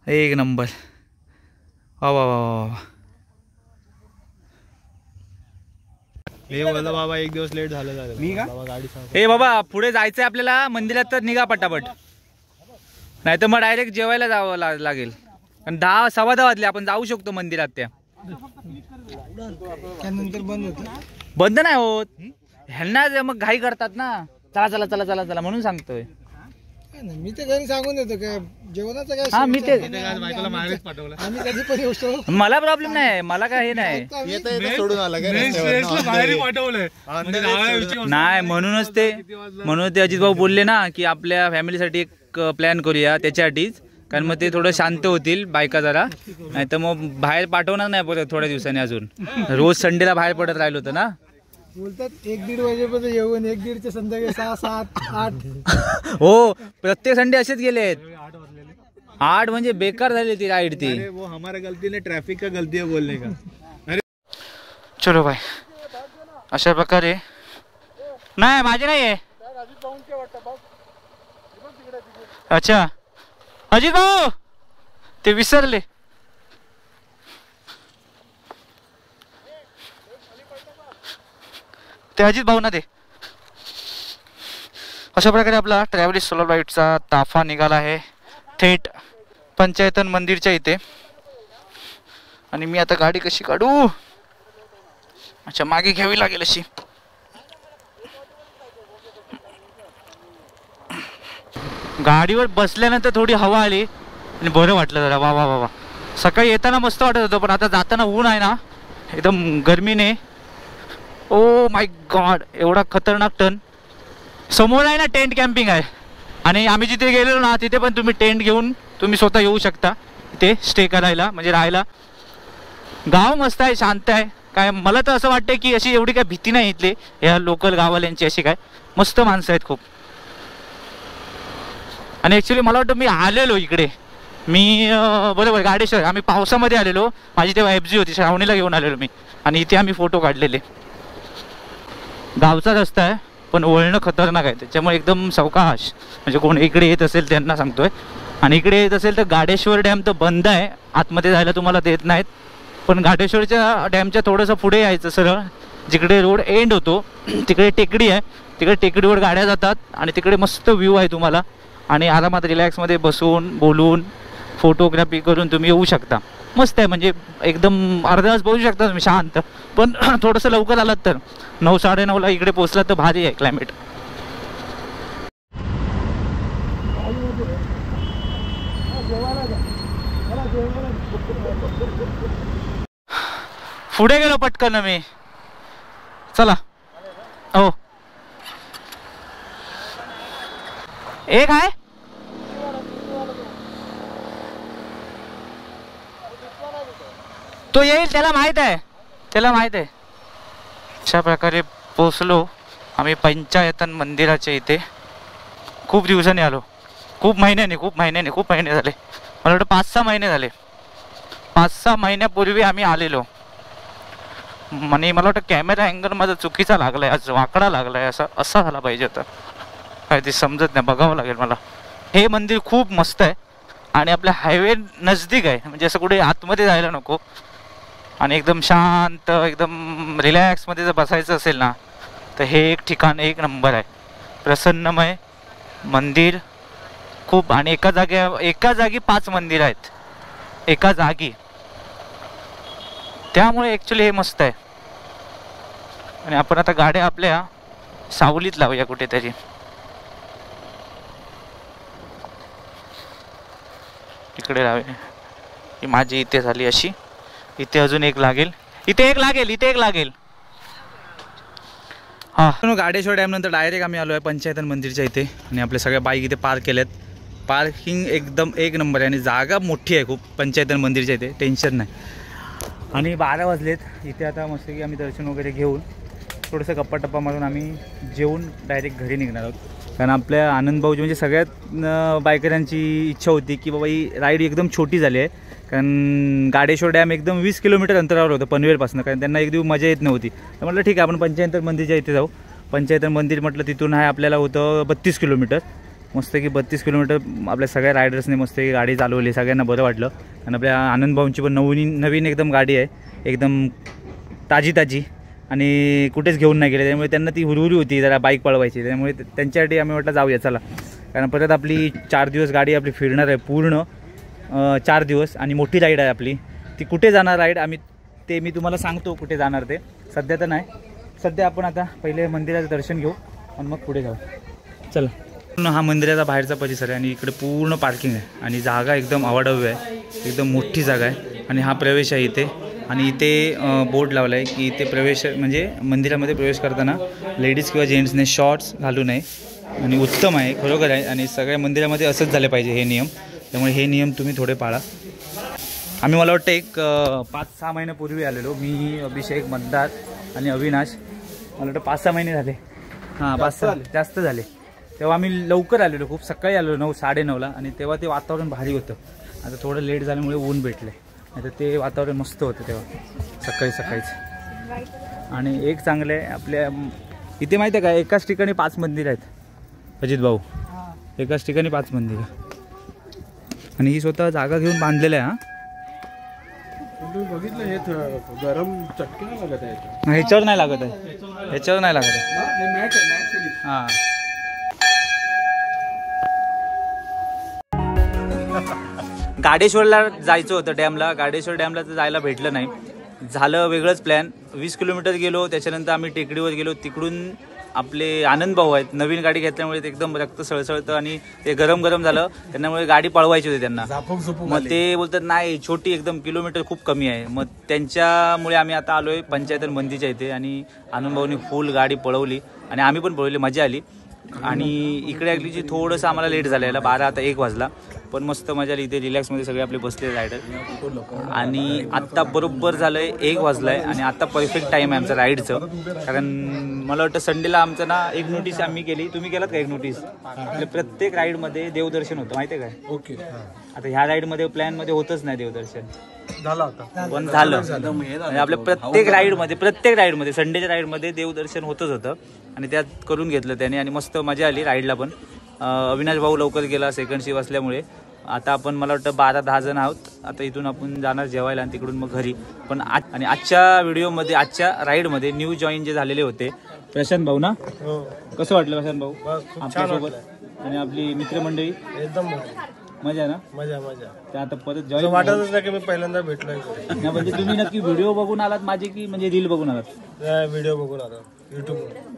एक नंबर. वा वा वा वा. हे बोलला बाबा एक दिवस लेट झालं. मी का गाडी हे बाबा पुढे जायचंय आपल्याला मंदिरात, तर निघा पटापट, नाही तर मग डायरेक्ट जेवायला जावं लागेल. आणि 10 सव्वा 10 वाजले, आपण जाऊ शकतो मंदिरात. त्यानंतर बंद होतं. बंद नाही होत, ह्यांना मग घाई करतात ना, चला चला चला चला चला म्हणून सांगतोय. मी तर घरी सांगून देतो काय जेवणाचं काय. हा मी ते पाठवलं आम्ही कधी पण येऊ शकतो, मला प्रॉब्लेम नाही, मला काय हे नाही. सोडून आला नाही म्हणूनच ते अजित भाऊ बोलले ना की आपल्या फॅमिलीसाठी एक प्लॅन करूया, त्याच्यासाठीच. कारण मग ते थोडं शांत होतील बायका जरा, नाही तर मग बाहेर पाठवणार नाही परत थोड्या दिवसांनी. अजून रोज संडेला बाहेर पडत राहिलो होतं ना. बोलतात 1-1.5 वाजेपर्यंत येऊन 1-1.5 संध्याकाळी 6-7-8. हो प्रत्येक संडे असेच गेलेत. 8 म्हणजे बेकार झाली ती राईड ती. वो हमारा गलती नाही, ट्रॅफिक का गलती है बोलने का. चलो भाई, अशा प्रकारे. नाही माझे नाही आहे. अच्छा अजित भाऊ ते विसरले. ते अजित भाऊ ना ते. अशा प्रकारे आपला ट्रॅव्हलिस्ट सोलर लाईटचा ताफा निघाला आहे थेट पंचायतन मंदिरच्या इथे. आणि मी आता गाडी कशी काढू? अच्छा मागे घ्यावी लागेल अशी. गाडीवर बसल्यानंतर थोडी हवा आली आणि बरं वाटलं जरा. वा वा वा वा. सकाळी येताना मस्त वाटत होतं, पण आता जाताना ऊन आहे ना एकदम गरमीने. ओ माय गॉड, एवढा खतरनाक टर्न. समोर आहे ना टेंट कॅम्पिंग आहे, आणि आम्ही जिथे गेलेलो ना तिथे पण तुम्ही टेंट घेऊन तुम्ही स्वतः येऊ शकता इथे स्टे करायला, म्हणजे राहायला. गाव मस्त आहे, शांत आहे. काय मला तर असं वाटतं की अशी एवढी काय भीती नाही इथली ह्या लोकल गाववाल्यांची. अशी काय मस्त माणसं आहेत खूप. आणि ॲक्च्युली मला वाटतं मी आलेलो इकडे, मी बरोबर गाडेश्वर आम्ही पावसामध्ये आलेलो. माझी तेव्हा FG होती, श्रावणीला घेऊन आलेलो मी, आणि इथे आम्ही फोटो काढलेले. गावचा रस्ता आहे पण वळणं खतरनाक आहे, त्याच्यामुळे एकदम सावकाश. म्हणजे कोण इकडे येत असेल त्यांना सांगतोय. आणि इकडे येत असेल तर गाडेश्वर डॅम तर बंद आहे, आतमध्ये जायला तुम्हाला देत नाहीत. पण गाडेश्वरच्या डॅमच्या थोडंसं पुढे यायचं सरळ, जिकडे रोड एंड होतो तिकडे टेकडी आहे. तिकडे टेकडीवर गाड्या जातात आणि तिकडे मस्त व्ह्यू आहे तुम्हाला. आणि आरामात रिलॅक्समध्ये बसून बोलून फोटोग्राफी करून तुम्ही येऊ शकता. मस्त आहे, म्हणजे एकदम अर्धा तास बघू शकता तुम्ही शांत. पण थोडंसं लवकर आलात तर 9-9:30ला इकडे पोहोचलात तर भारी आहे क्लायमेट. पुढे गेलो पटकन मी. चला हो एक आहे तो येईल, त्याला माहित आहे, त्याला माहित आहे. अशा प्रकारे पोचलो आम्ही पंचायतन मंदिराच्या इथे. खूप दिवसांनी आलो, खूप महिने झाले. मला वाटतं 5-6 महिने झाले. 5-6 महिन्यापूर्वी आम्ही आलेलो. आणि मला वाटतं कॅमेरा अँगल माझा चुकीचा लागलाय, आज वाकडा लागलाय, असा झाला पाहिजे होता. काय ते समजत नाही, बघावं लागेल मला. हे मंदिर खूप मस्त आहे आणि आपल्या हायवे नजदीक आहे, म्हणजे असं कुठे आतमध्ये जायला नको आणि एकदम शांत एकदम रिलॅक्समध्ये जर बसायचं असेल ना तर हे एक ठिकाण एक नंबर आहे. प्रसन्नमय मंदिर खूप, आणि एका जागी 5 मंदिर आहेत एका जागी, त्यामुळे ॲक्च्युली हे मस्त आहे. आणि आपण आता गाड्या आपल्या सावलीत लावूया कुठेतरी. इकडे लावूया, ही माझी इथे झाली अशी, इथे अजून एक लागेल, इथे एक लागेल. हां, गाडेश्वर डॅम नंतर डायरेक्ट आम्ही आलो आहे पंचायतन मंदिरच्या इथे आणि आपल्या सगळ्या बाईक इथे पार्क केल्यात. पार्किंग एकदम एक नंबर आहे आणि जागा मोठी आहे खूप पंचायतन मंदिरच्या इथे, टेन्शन नाही. आणि 12 वाजलेत इथे. आता मस्त की आम्ही दर्शन वगैरे घेऊन थोडंसं गप्पा मारून आम्ही जेवून डायरेक्ट घरी निघणार आहोत. कारण आपल्या आनंद भाऊजी म्हणजे सगळ्यात बायकरांची इच्छा होती की बाबा ही राईड एकदम छोटी झाली आहे, कारण गाडेश्वर डॅम एकदम 20 किलोमीटर अंतरावर होतं पनवेलपासून, कारण त्यांना एक दिवस मजा येत नव्हती. तर म्हटलं ठीक आहे आपण पंचायतन मंदिरच्या इथे जाऊ. पंचायतन मंदिर म्हटलं तिथून आहे आपल्याला होतं 32 किलोमीटर. मस्त की 32 किलोमीटर आपल्या सगळ्या रायडर्सने मस्त की गाडी चालवली, सगळ्यांना बरं वाटलं. आणि आपल्या आनंद भाऊंची पण नवीन एकदम गाडी आहे, एकदम ताजी आणि कुठेच घेऊन नाही गेले, त्यामुळे त्यांना ती हुरहुरी होती जरा बाईक पळवायची, त्यामुळे त्यांच्यासाठी आम्ही म्हटलं जाऊया चला. कारण परत आपली 4 दिवस गाडी आपली फिरणार आहे पूर्ण 4 दिवस, आणि मोठी राईड आहे आपली. ती कुठे जाणार राईड मी तुम्हाला सांगतो कुठे जाणार ते, सध्या तर नाही. सध्या आपण आता पहिले मंदिराचं दर्शन घेऊ आणि मग पुढे जाऊ. चला. हा मंदिराचा बाहेरचा परिसर आहे आणि इकडे पूर्ण पार्किंग आहे आणि जागा एकदम अवाढव्य आहे, एकदम मोठी जागा आहे. आणि हा प्रवेश आहे इथे, आणि इथे बोर्ड लावला आहे की इथे प्रवेश म्हणजे मंदिरामध्ये प्रवेश करताना लेडीज किंवा जेंट्सने शॉर्ट्स घालू नये. आणि उत्तम आहे, खरोखर आहे. आणि सगळ्या मंदिरामध्ये असंच झालं पाहिजे हे नियम, त्यामुळे हे नियम तुम्ही थोडे पाळा. आम्ही मला वाटतं एक 5-6 महिन्यापूर्वी आलेलो, मी, अभिषेक, मतदार आणि अविनाश. मला वाटतं 5-6 महिने झाले. हां, 5-6 जास्त झाले. तेव्हा आम्ही लवकर आलेलो, खूप सकाळी आलेलो 9-9:30ला, आणि तेव्हा ते वातावरण भारी होतं. आता थोडं लेट झाल्यामुळे ऊन भेटले, नाही तर ते वातावरण मस्त होतं तेव्हा सकाळीच. आणि एक चांगलं आहे आपल्या इथे माहिती आहे का, एकाच ठिकाणी 5 मंदिर आहेत अजित भाऊ, एकाच ठिकाणी 5 मंदिर. आणि ही स्वतः जागा घेऊन बांधलेलं आहे. तुम्ही बघितलं हे गरम चटके नाही लागत आहे, ह्याच्यावर नाही लागत आहे, ह्याच्यावर नाही लागत आहे. हां, गाडेश्वरला जायचं होतं डॅमला. गाडेश्वर डॅमला तर जायला भेटलं नाही, झालं वेगळंच प्लॅन. 20 किलोमीटर गेलो, त्याच्यानंतर आम्ही टेकडीवर गेलो. तिकडून आपले आनंद भाऊ आहेत, नवीन गाडी घेतल्यामुळे ते एकदम रक्त सळसळतं आणि ते गरम झालं, त्यामुळे गाडी पळवायची होती त्यांना. मग ते बोलतात नाही छोटी एकदम, किलोमीटर खूप कमी आहे. मग त्यांच्यामुळे आम्ही आता आलोय पंचायतन मंदिरच्या इथे, आणि आनंद भाऊनी फुल गाडी पळवली आणि आम्ही पण पळवली, मजा आली. आणि इकडे ॲक्च्युली थोडंसं आम्हाला लेट झालं, याला 12 आता 1 वाजला, पण मस्त मजा आली. इथे रिलॅक्समध्ये सगळे आपले बसले रायडर. आणि आत्ता बरोबर झालं आहे 1 वाजला आहे, आणि आत्ता परफेक्ट टाईम आहे आमचं राईडचं. कारण मला वाटतं संडेला आमचं ना एक नोटीस आम्ही केली, तुम्ही केलात का एक नोटीस? आपल्या प्रत्येक राईडमध्ये देवदर्शन होतं, माहिती आहे काय? ओके. आता ह्या राईडमध्ये प्लॅनमध्ये होतच नाही देवदर्शन, झालं आता पण झालं. म्हणजे आपल्या प्रत्येक राईडमध्ये संडेच्या राईडमध्ये देवदर्शन होतं, आणि त्यात करून घेतलं त्याने, आणि मस्त मजा आली राईडला पण. अविनाश भाऊ लवकर गेला, सेकंड शिफ्ट असल्यामुळे. आता आपण मला वाटतं 12-10 जण आहोत. आता इथून आपण जाणार जेवायला आणि तिकडून मग घरी. पण आणि आजच्या व्हिडिओमध्ये, आजच्या राईडमध्ये न्यू जॉईन जे झालेले होते प्रशांत भाऊ ना, कसं वाटलं प्रशांत भाऊ आपल्यासोबत? आणि आपली मित्रमंडळी एकदम मजा ना, मजा. ते आता परत जॉईन वाटतच नाही की मी पहिल्यांदा भेटलोय. नाही म्हणजे तुम्ही नक्की व्हिडिओ बघून आलात माझे की म्हणजे रील बघून आलात? व्हिडिओ बघून आलो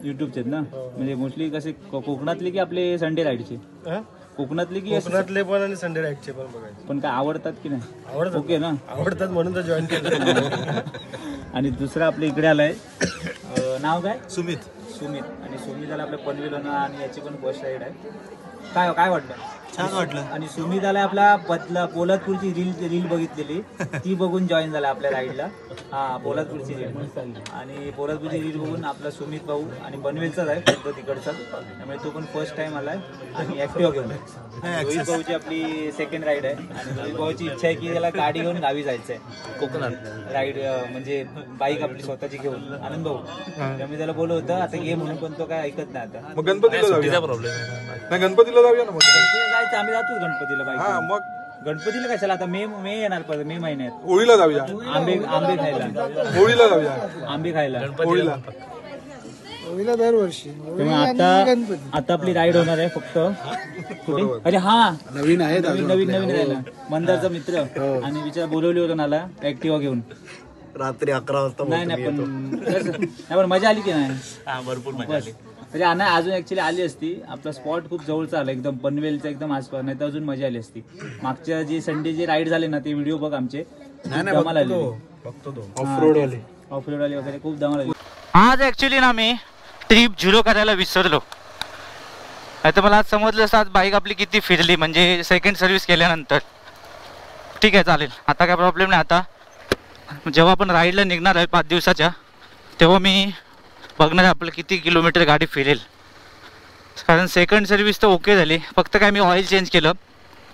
युट्यूबचे ना, म्हणजे मोस्टली कसे कोकणातले की आपले संडे राईडचे? कोकणातले की कोकणातले पण आणि संडे राईडचे पण बघायचे. पण काय आवडतात की नाही? आवडतात. ओके ना, आवडतात म्हणून तर जॉईन केलं. आणि दुसरं आपल्या इकडे आलाय, नाव काय? सुमित. आणि सुमित आला आपल्या पनवेल, आणि याची पण फर्स्ट राईड आहे. काय वाटलं? छान वाटलं. आणि सुमिताला आपला पोलादपूरची रील बघितलेली ती बघून जॉईन झाला आपल्या राईडला. हा पोलादपूरची रील आणि पोलादपूरची रील बघून आपला सुमित भाऊ आणि पनवेलचाच आहे तो तिकडचा, त्यामुळे तो पण फर्स्ट टाइम आलाय आणि ऍक्टिव्हा घेऊन. रोहित भाऊची आपली सेकंड राईड आहे आणि रोहित भाऊची इच्छा आहे की त्याला गाडी घेऊन गावी जायचंय कोकणात राईड, म्हणजे बाईक आपली स्वतःची घेऊन आनंद भाऊ. त्यामुळे त्याला बोललं होतं आता ये म्हणून, पण तो काय ऐकत नाही. आता मग गणपतीला जाऊया. प्रॉब्लेम आहे. नाही गणपतीला जाऊया ना. मग जायचं आम्ही जातो गणपतीला बाईक. हा मग गणपतीला कशाला आता मे येणार परत मे महिन्यात. होळीला जाऊया. आंबे खायला. होळीला जाऊया. आंबे खायला होळीला. होळीला दरवर्षी. आता आपली राईड होणार आहे फक्त कुठे. अरे हा नवीन आहे नवीन राहिला मंदारचा मित्र आणि विचार बोलवली होतं मला ऍक्टिव्हा घेऊन रात्री 11 वाजता. नाही पण मजा आली की नाही. भरपूर मजा आली. म्हणजे अजून ऍक्च्युली आली असती. आपला स्पॉट खूप जवळचा आला एकदम पनवेलचा एकदम आसपास, नाही तर अजून मजा आली असती. मागच्या जे संडे जे राईड झाले ना ते व्हिडिओ बघ आमचे, धमाल आली. ऑफ रोड आली वगैरे खूप धमाल आली. आज ऍक्च्युली ना मी ट्रिप 0 करायला विसरलो. नाही तर मला आज समजलं असं आज बाईक आपली किती फिरली, म्हणजे सेकंड सर्व्हिस केल्यानंतर. ठीक आहे चालेल, आता काय प्रॉब्लेम नाही. आता जेव्हा आपण राईडला निघणार आहे 5 दिवसाच्या, तेव्हा मी बघणार आहे आपलं किती किलोमीटर गाडी फिरेल. कारण सेकंड सर्व्हिस तर ओके झाली, फक्त काय मी ऑइल चेंज केलं.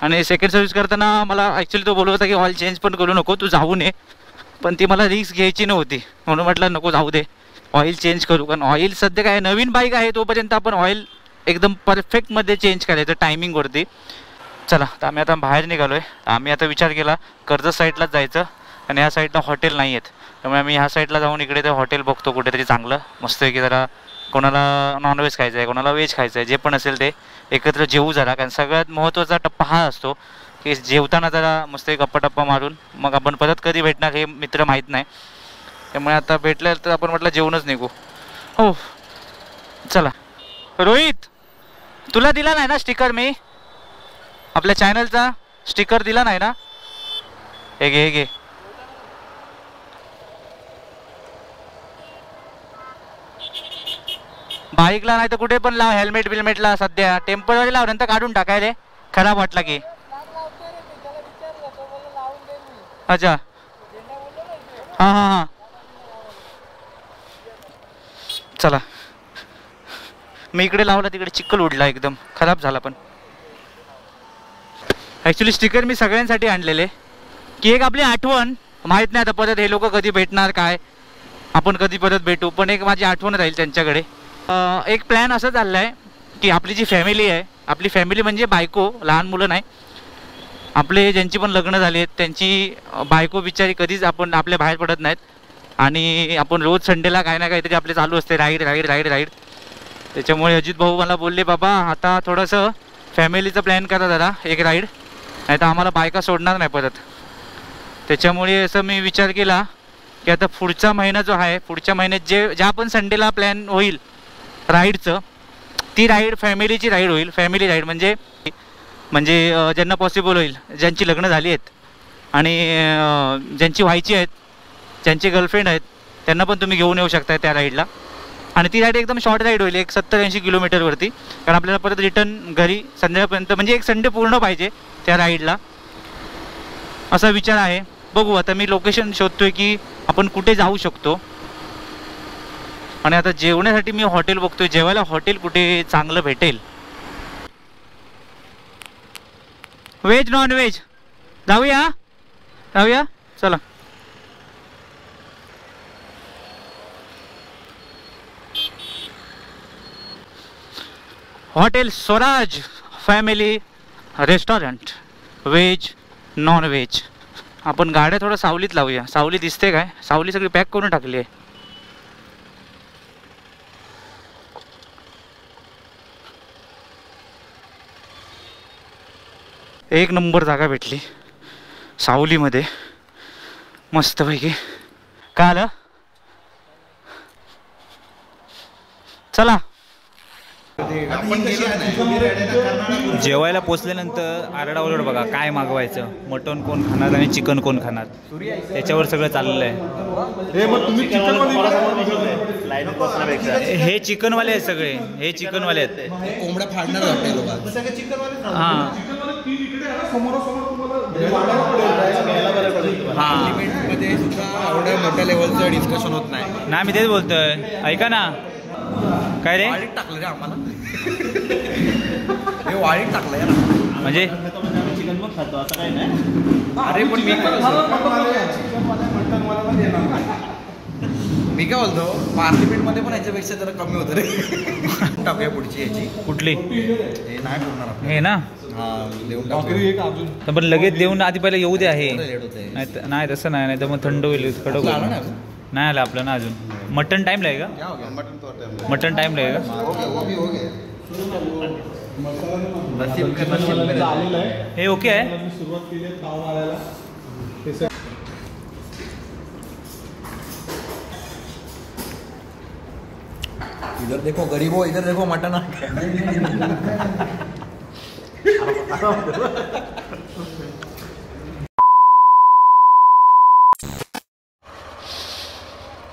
आणि सेकंड सर्व्हिस करताना मला ॲक्च्युली तो बोलत होता की ऑइल चेंज पण करू नको, तू जाऊ नये. पण ती मला रिस्क घ्यायची नव्हती, म्हणून म्हटलं नको जाऊ दे, ऑइल चेंज करू. कारण ऑइल सध्या काय नवीन बाईक आहे तोपर्यंत आपण ऑइल एकदम परफेक्टमध्ये चेंज करायचं टायमिंगवरती. चला तर आम्ही आता बाहेर निघालो आहे. आम्ही आता विचार केला कर्जत साईडलाच जायचं आणि ह्या साईडला हॉटेल नाही आहेत, त्यामुळे आम्ही ह्या साईडला जाऊन इकडे ते हॉटेल बघतो कुठेतरी चांगलं मस्त आहे की जरा कोणाला नॉनव्हेज खायचं आहे, कोणाला व्हेज खायचं आहे, जे पण असेल ते एकत्र जेवू जरा. कारण सगळ्यात महत्त्वाचा टप्पा हा असतो की जेवताना जरा मस्त गप्पा मारून मग आपण परत कधी भेटणार हे मित्र माहीत नाही. त्यामुळे आता भेटलं तर आपण म्हटलं जेवूनच निघू. हो चला. रोहित तुला दिला नाही ना स्टिकर, मी आपल्या चॅनलचा स्टिकर दिला नाही ना. हे घे बाईकला, नाही तर कुठे पण लाव हेल्मेट बिल्मेटला. सध्या टेम्पररी लाव, नंतर काढून टाकायले खराब वाटला की. अच्छा हां चला. मी इकडे लावला तिकडे चिखल उडला एकदम खराब झाला. पण ॲक्च्युली स्टिकर मी सगळ्यांसाठी आणलेले की एक आपली आठवण. माहीत नाही आता परत हे लोक कधी भेटणार, काय आपण कधी परत भेटू, पण एक माझी आठवण राहील त्यांच्याकडे. एक प्लॅन असं चालला आहे की आपली जी फॅमिली आहे, आपली फॅमिली म्हणजे बायको, लहान मुलं नाही, आपले ज्यांची पण लग्न झाली आहेत त्यांची बायको बिचारी कधीच आपण आपल्या बाहेर पडत नाहीत. आणि आपण रोज संडेला काही ना काहीतरी आपले चालू असते राईड. त्याच्यामुळे अजित भाऊ मला बोलले बाबा आता थोडंसं फॅमिलीचं प्लॅन करा जरा एक राईड, नाही तर आम्हाला बायका सोडणार नाही परत. त्याच्यामुळे असं मी विचार केला की आता पुढचा महिना जो आहे, पुढच्या महिन्यात ज्या पण संडेला प्लॅन होईल राईडचं, ती राईड फॅमिलीची राईड होईल. फॅमिली राईड म्हणजे ज्यांना पॉसिबल होईल, ज्यांची लग्न झाली आहेत आणि ज्यांची व्हायची आहेत, ज्यांचे गर्लफ्रेंड आहेत, त्यांना पण तुम्ही घेऊन येऊ शकता त्या राईडला. आणि ती राईड एकदम शॉर्ट राईड होईल, एक 70-80 किलोमीटरवरती. कारण आपल्याला परत रिटर्न घरी संध्याकाळपर्यंत, म्हणजे एक संडे पूर्ण पाहिजे त्या राईडला, असा विचार आहे. बघू आता मी लोकेशन शोधतोय की आपण कुठे जाऊ शकतो. आणि आता जेवण्यासाठी मी हॉटेल बघतोय, जेवायला हॉटेल कुठे चांगलं भेटेल. व्हेज नॉन व्हेज जाऊया चला. Hotel Swaraj family restaurant, veg non veg. आपण गाड्या थोडं सावलीत लावूया. सावली दिसते काय? सावली सगळी पॅक करून टाकली आहे. एक नंबर जागा भेटली सावलीमध्ये मस्तपैकी. काय आलं? चला जेवायला पोचल्यानंतर आरडाओरड बघा काय मागवायचं, मटन कोण खाणार आणि चिकन कोण खाणार, त्याच्यावर सगळं चाललेलं आहे. हे चिकनवाले आहेत सगळे, हे चिकनवाले आहेत. कोंबड्या फाडणार वाटतं हां हां मध्ये सुद्धा एवढ्या मोठ्या लेवलचं डिस्कशन होत नाही. ना मी तेच बोलतोय. ऐका ना काय रे वाळीत टाकलं रे आम्हाला. हे वाळीत टाकलं यार. म्हणजे अरे पण मी काय बोलतो पार्लिमेंटमध्ये पण याच्यापेक्षा जरा कमी होतं रे. टाकूया पुढची याची. कुठली? हे नाही बोलणार आपण. हे ना हा देऊन टाकूया. तर पण लगेच देऊन आधी पहिले येऊ दे आहे. लेट होतंय. नाही तसं नाही, नाही तर मग थंड होईल, कडक होईल. आलं ना अजून? नाही आलं आपलं ना अजून. मटन टाइम लागेल का? क्या हो गया? मटन तो टाइम. मटन टाइम लागेल का? हो गया वो भी हो गया. हे ओके आहे. सुरुवात केली आहे ताव मारायला. इधर देखो गरीबो, इधर देखो मटन.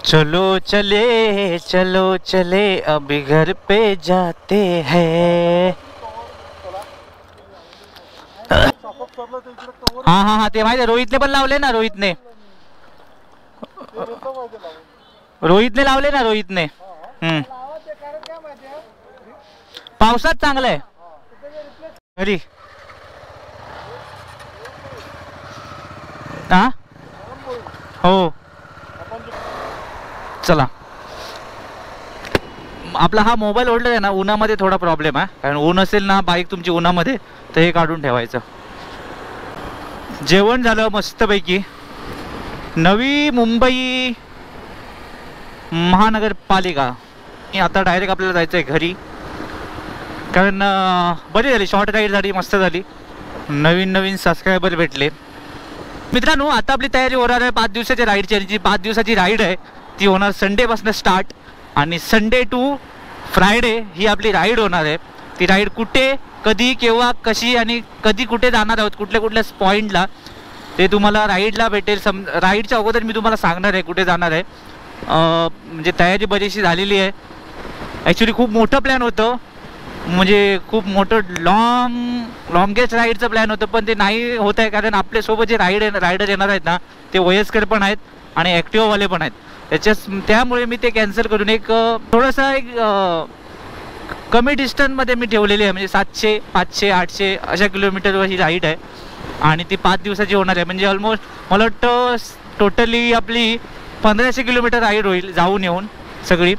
चलो चले चलो चले अभी घर पे जाते हैं. हा हा हा ते माहिती आहे, रोहितने पण लावले ना. रोहितने लावले ना रोहितने. पावसात चांगलं आहे घरी. हा हो चला. आपला हा मोबाईल ओढला आहे ना, उन्हामध्ये थोडा प्रॉब्लेम आहे, कारण ऊन असेल ना बाईक तुमची उन्हामध्ये, तर हे काढून ठेवायचं. जेवण झालं मस्तपैकी. नवी मुंबई महानगरपालिका. आता डायरेक्ट आपल्याला जायचं आहे घरी, कारण बरी झाली, शॉर्ट राईड झाली, मस्त झाली. नवीन नवीन सबस्क्रायबर भेटले. मित्रांनो आता आपली तयारी होणार आहे 5 दिवसाची राईडची. जी 5 दिवसाची राईड आहे ती होणार संडेपासून स्टार्ट, आणि संडे टू फ्रायडे ही आपली राईड होणार आहे. ती राईड कुठे, कधी, केव्हा, कशी आणि कधी कुठे जाणार आहोत, कुठल्या कुठल्या पॉईंटला, ते तुम्हाला राईडला भेटेल. राईडच्या अगोदर मी तुम्हाला सांगणार आहे कुठे जाणार आहे. म्हणजे तयारी बरीचशी झालेली आहे. ॲक्च्युली खूप मोठं प्लॅन होतं, म्हणजे खूप मोठं लॉंगेस्ट राईडचं प्लॅन होतं, पण ते नाही होत आहे, कारण आपल्यासोबत जे रायडर येणार आहेत ना ते वयस्कर पण आहेत आणि ॲक्टिवावाले पण आहेत. त्यामुळे मी ते कॅन्सल करून एक थोडंसं एक कमी डिस्टन्समध्ये मी ठेवलेली आहे. म्हणजे 700, 500, 800 अशा किलोमीटरवर ही राईड आहे, आणि ती 5 दिवसाची होणार आहे. म्हणजे ऑलमोस्ट मला वाटतं टोटली आपली 1500 किलोमीटर राईड होईल जाऊन येऊन सगळी.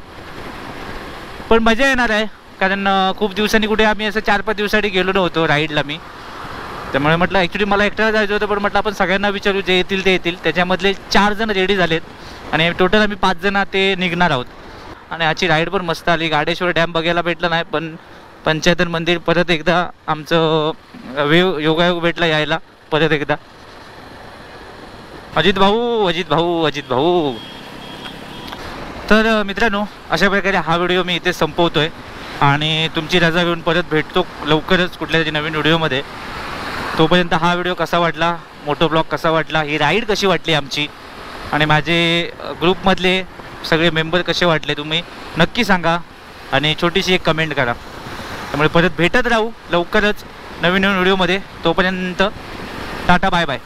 पण मजा येणार आहे, कारण खूप दिवसांनी कुठे आम्ही असं 4-5 दिवसासाठी गेलो नव्हतो राईडला मी. त्यामुळे म्हटलं ॲक्च्युली मला एकट्याला जायचं होतं, पण म्हटलं आपण सगळ्यांना विचारू, जे येतील ते येतील. त्याच्यामधले 4 जण रेडी झालेत आणि टोटल आम्ही 5 जण ते निघणार आहोत. आणि आजची राईड पण मस्त आली. गाडेश्वर डॅम बघायला भेटला नाही, पण पंचायतन मंदिर परत एकदा आमचं योगायोग भेटला यायला परत एकदा. अजित भाऊ. तर मित्रांनो अशा प्रकारे हा व्हिडिओ मी इथे संपवतोय, आणि तुमची रजा घेऊन परत भेटतो लवकरच कुठल्या तरी नवीन व्हिडिओमध्ये. तोपर्यंत हा व्हिडिओ कसा वाटला, मोटो ब्लॉग कसा वाटला, ही राईड कशी वाटली आमची, आणि माझे ग्रुपमधले सगळे मेंबर कसे वाटले तुम्ही नक्की सांगा, आणि छोटीशी एक कमेंट करा. त्यामुळे परत भेटत राहू लवकरच नवीन व्हिडिओमध्ये. तोपर्यंत टाटा बाय बाय.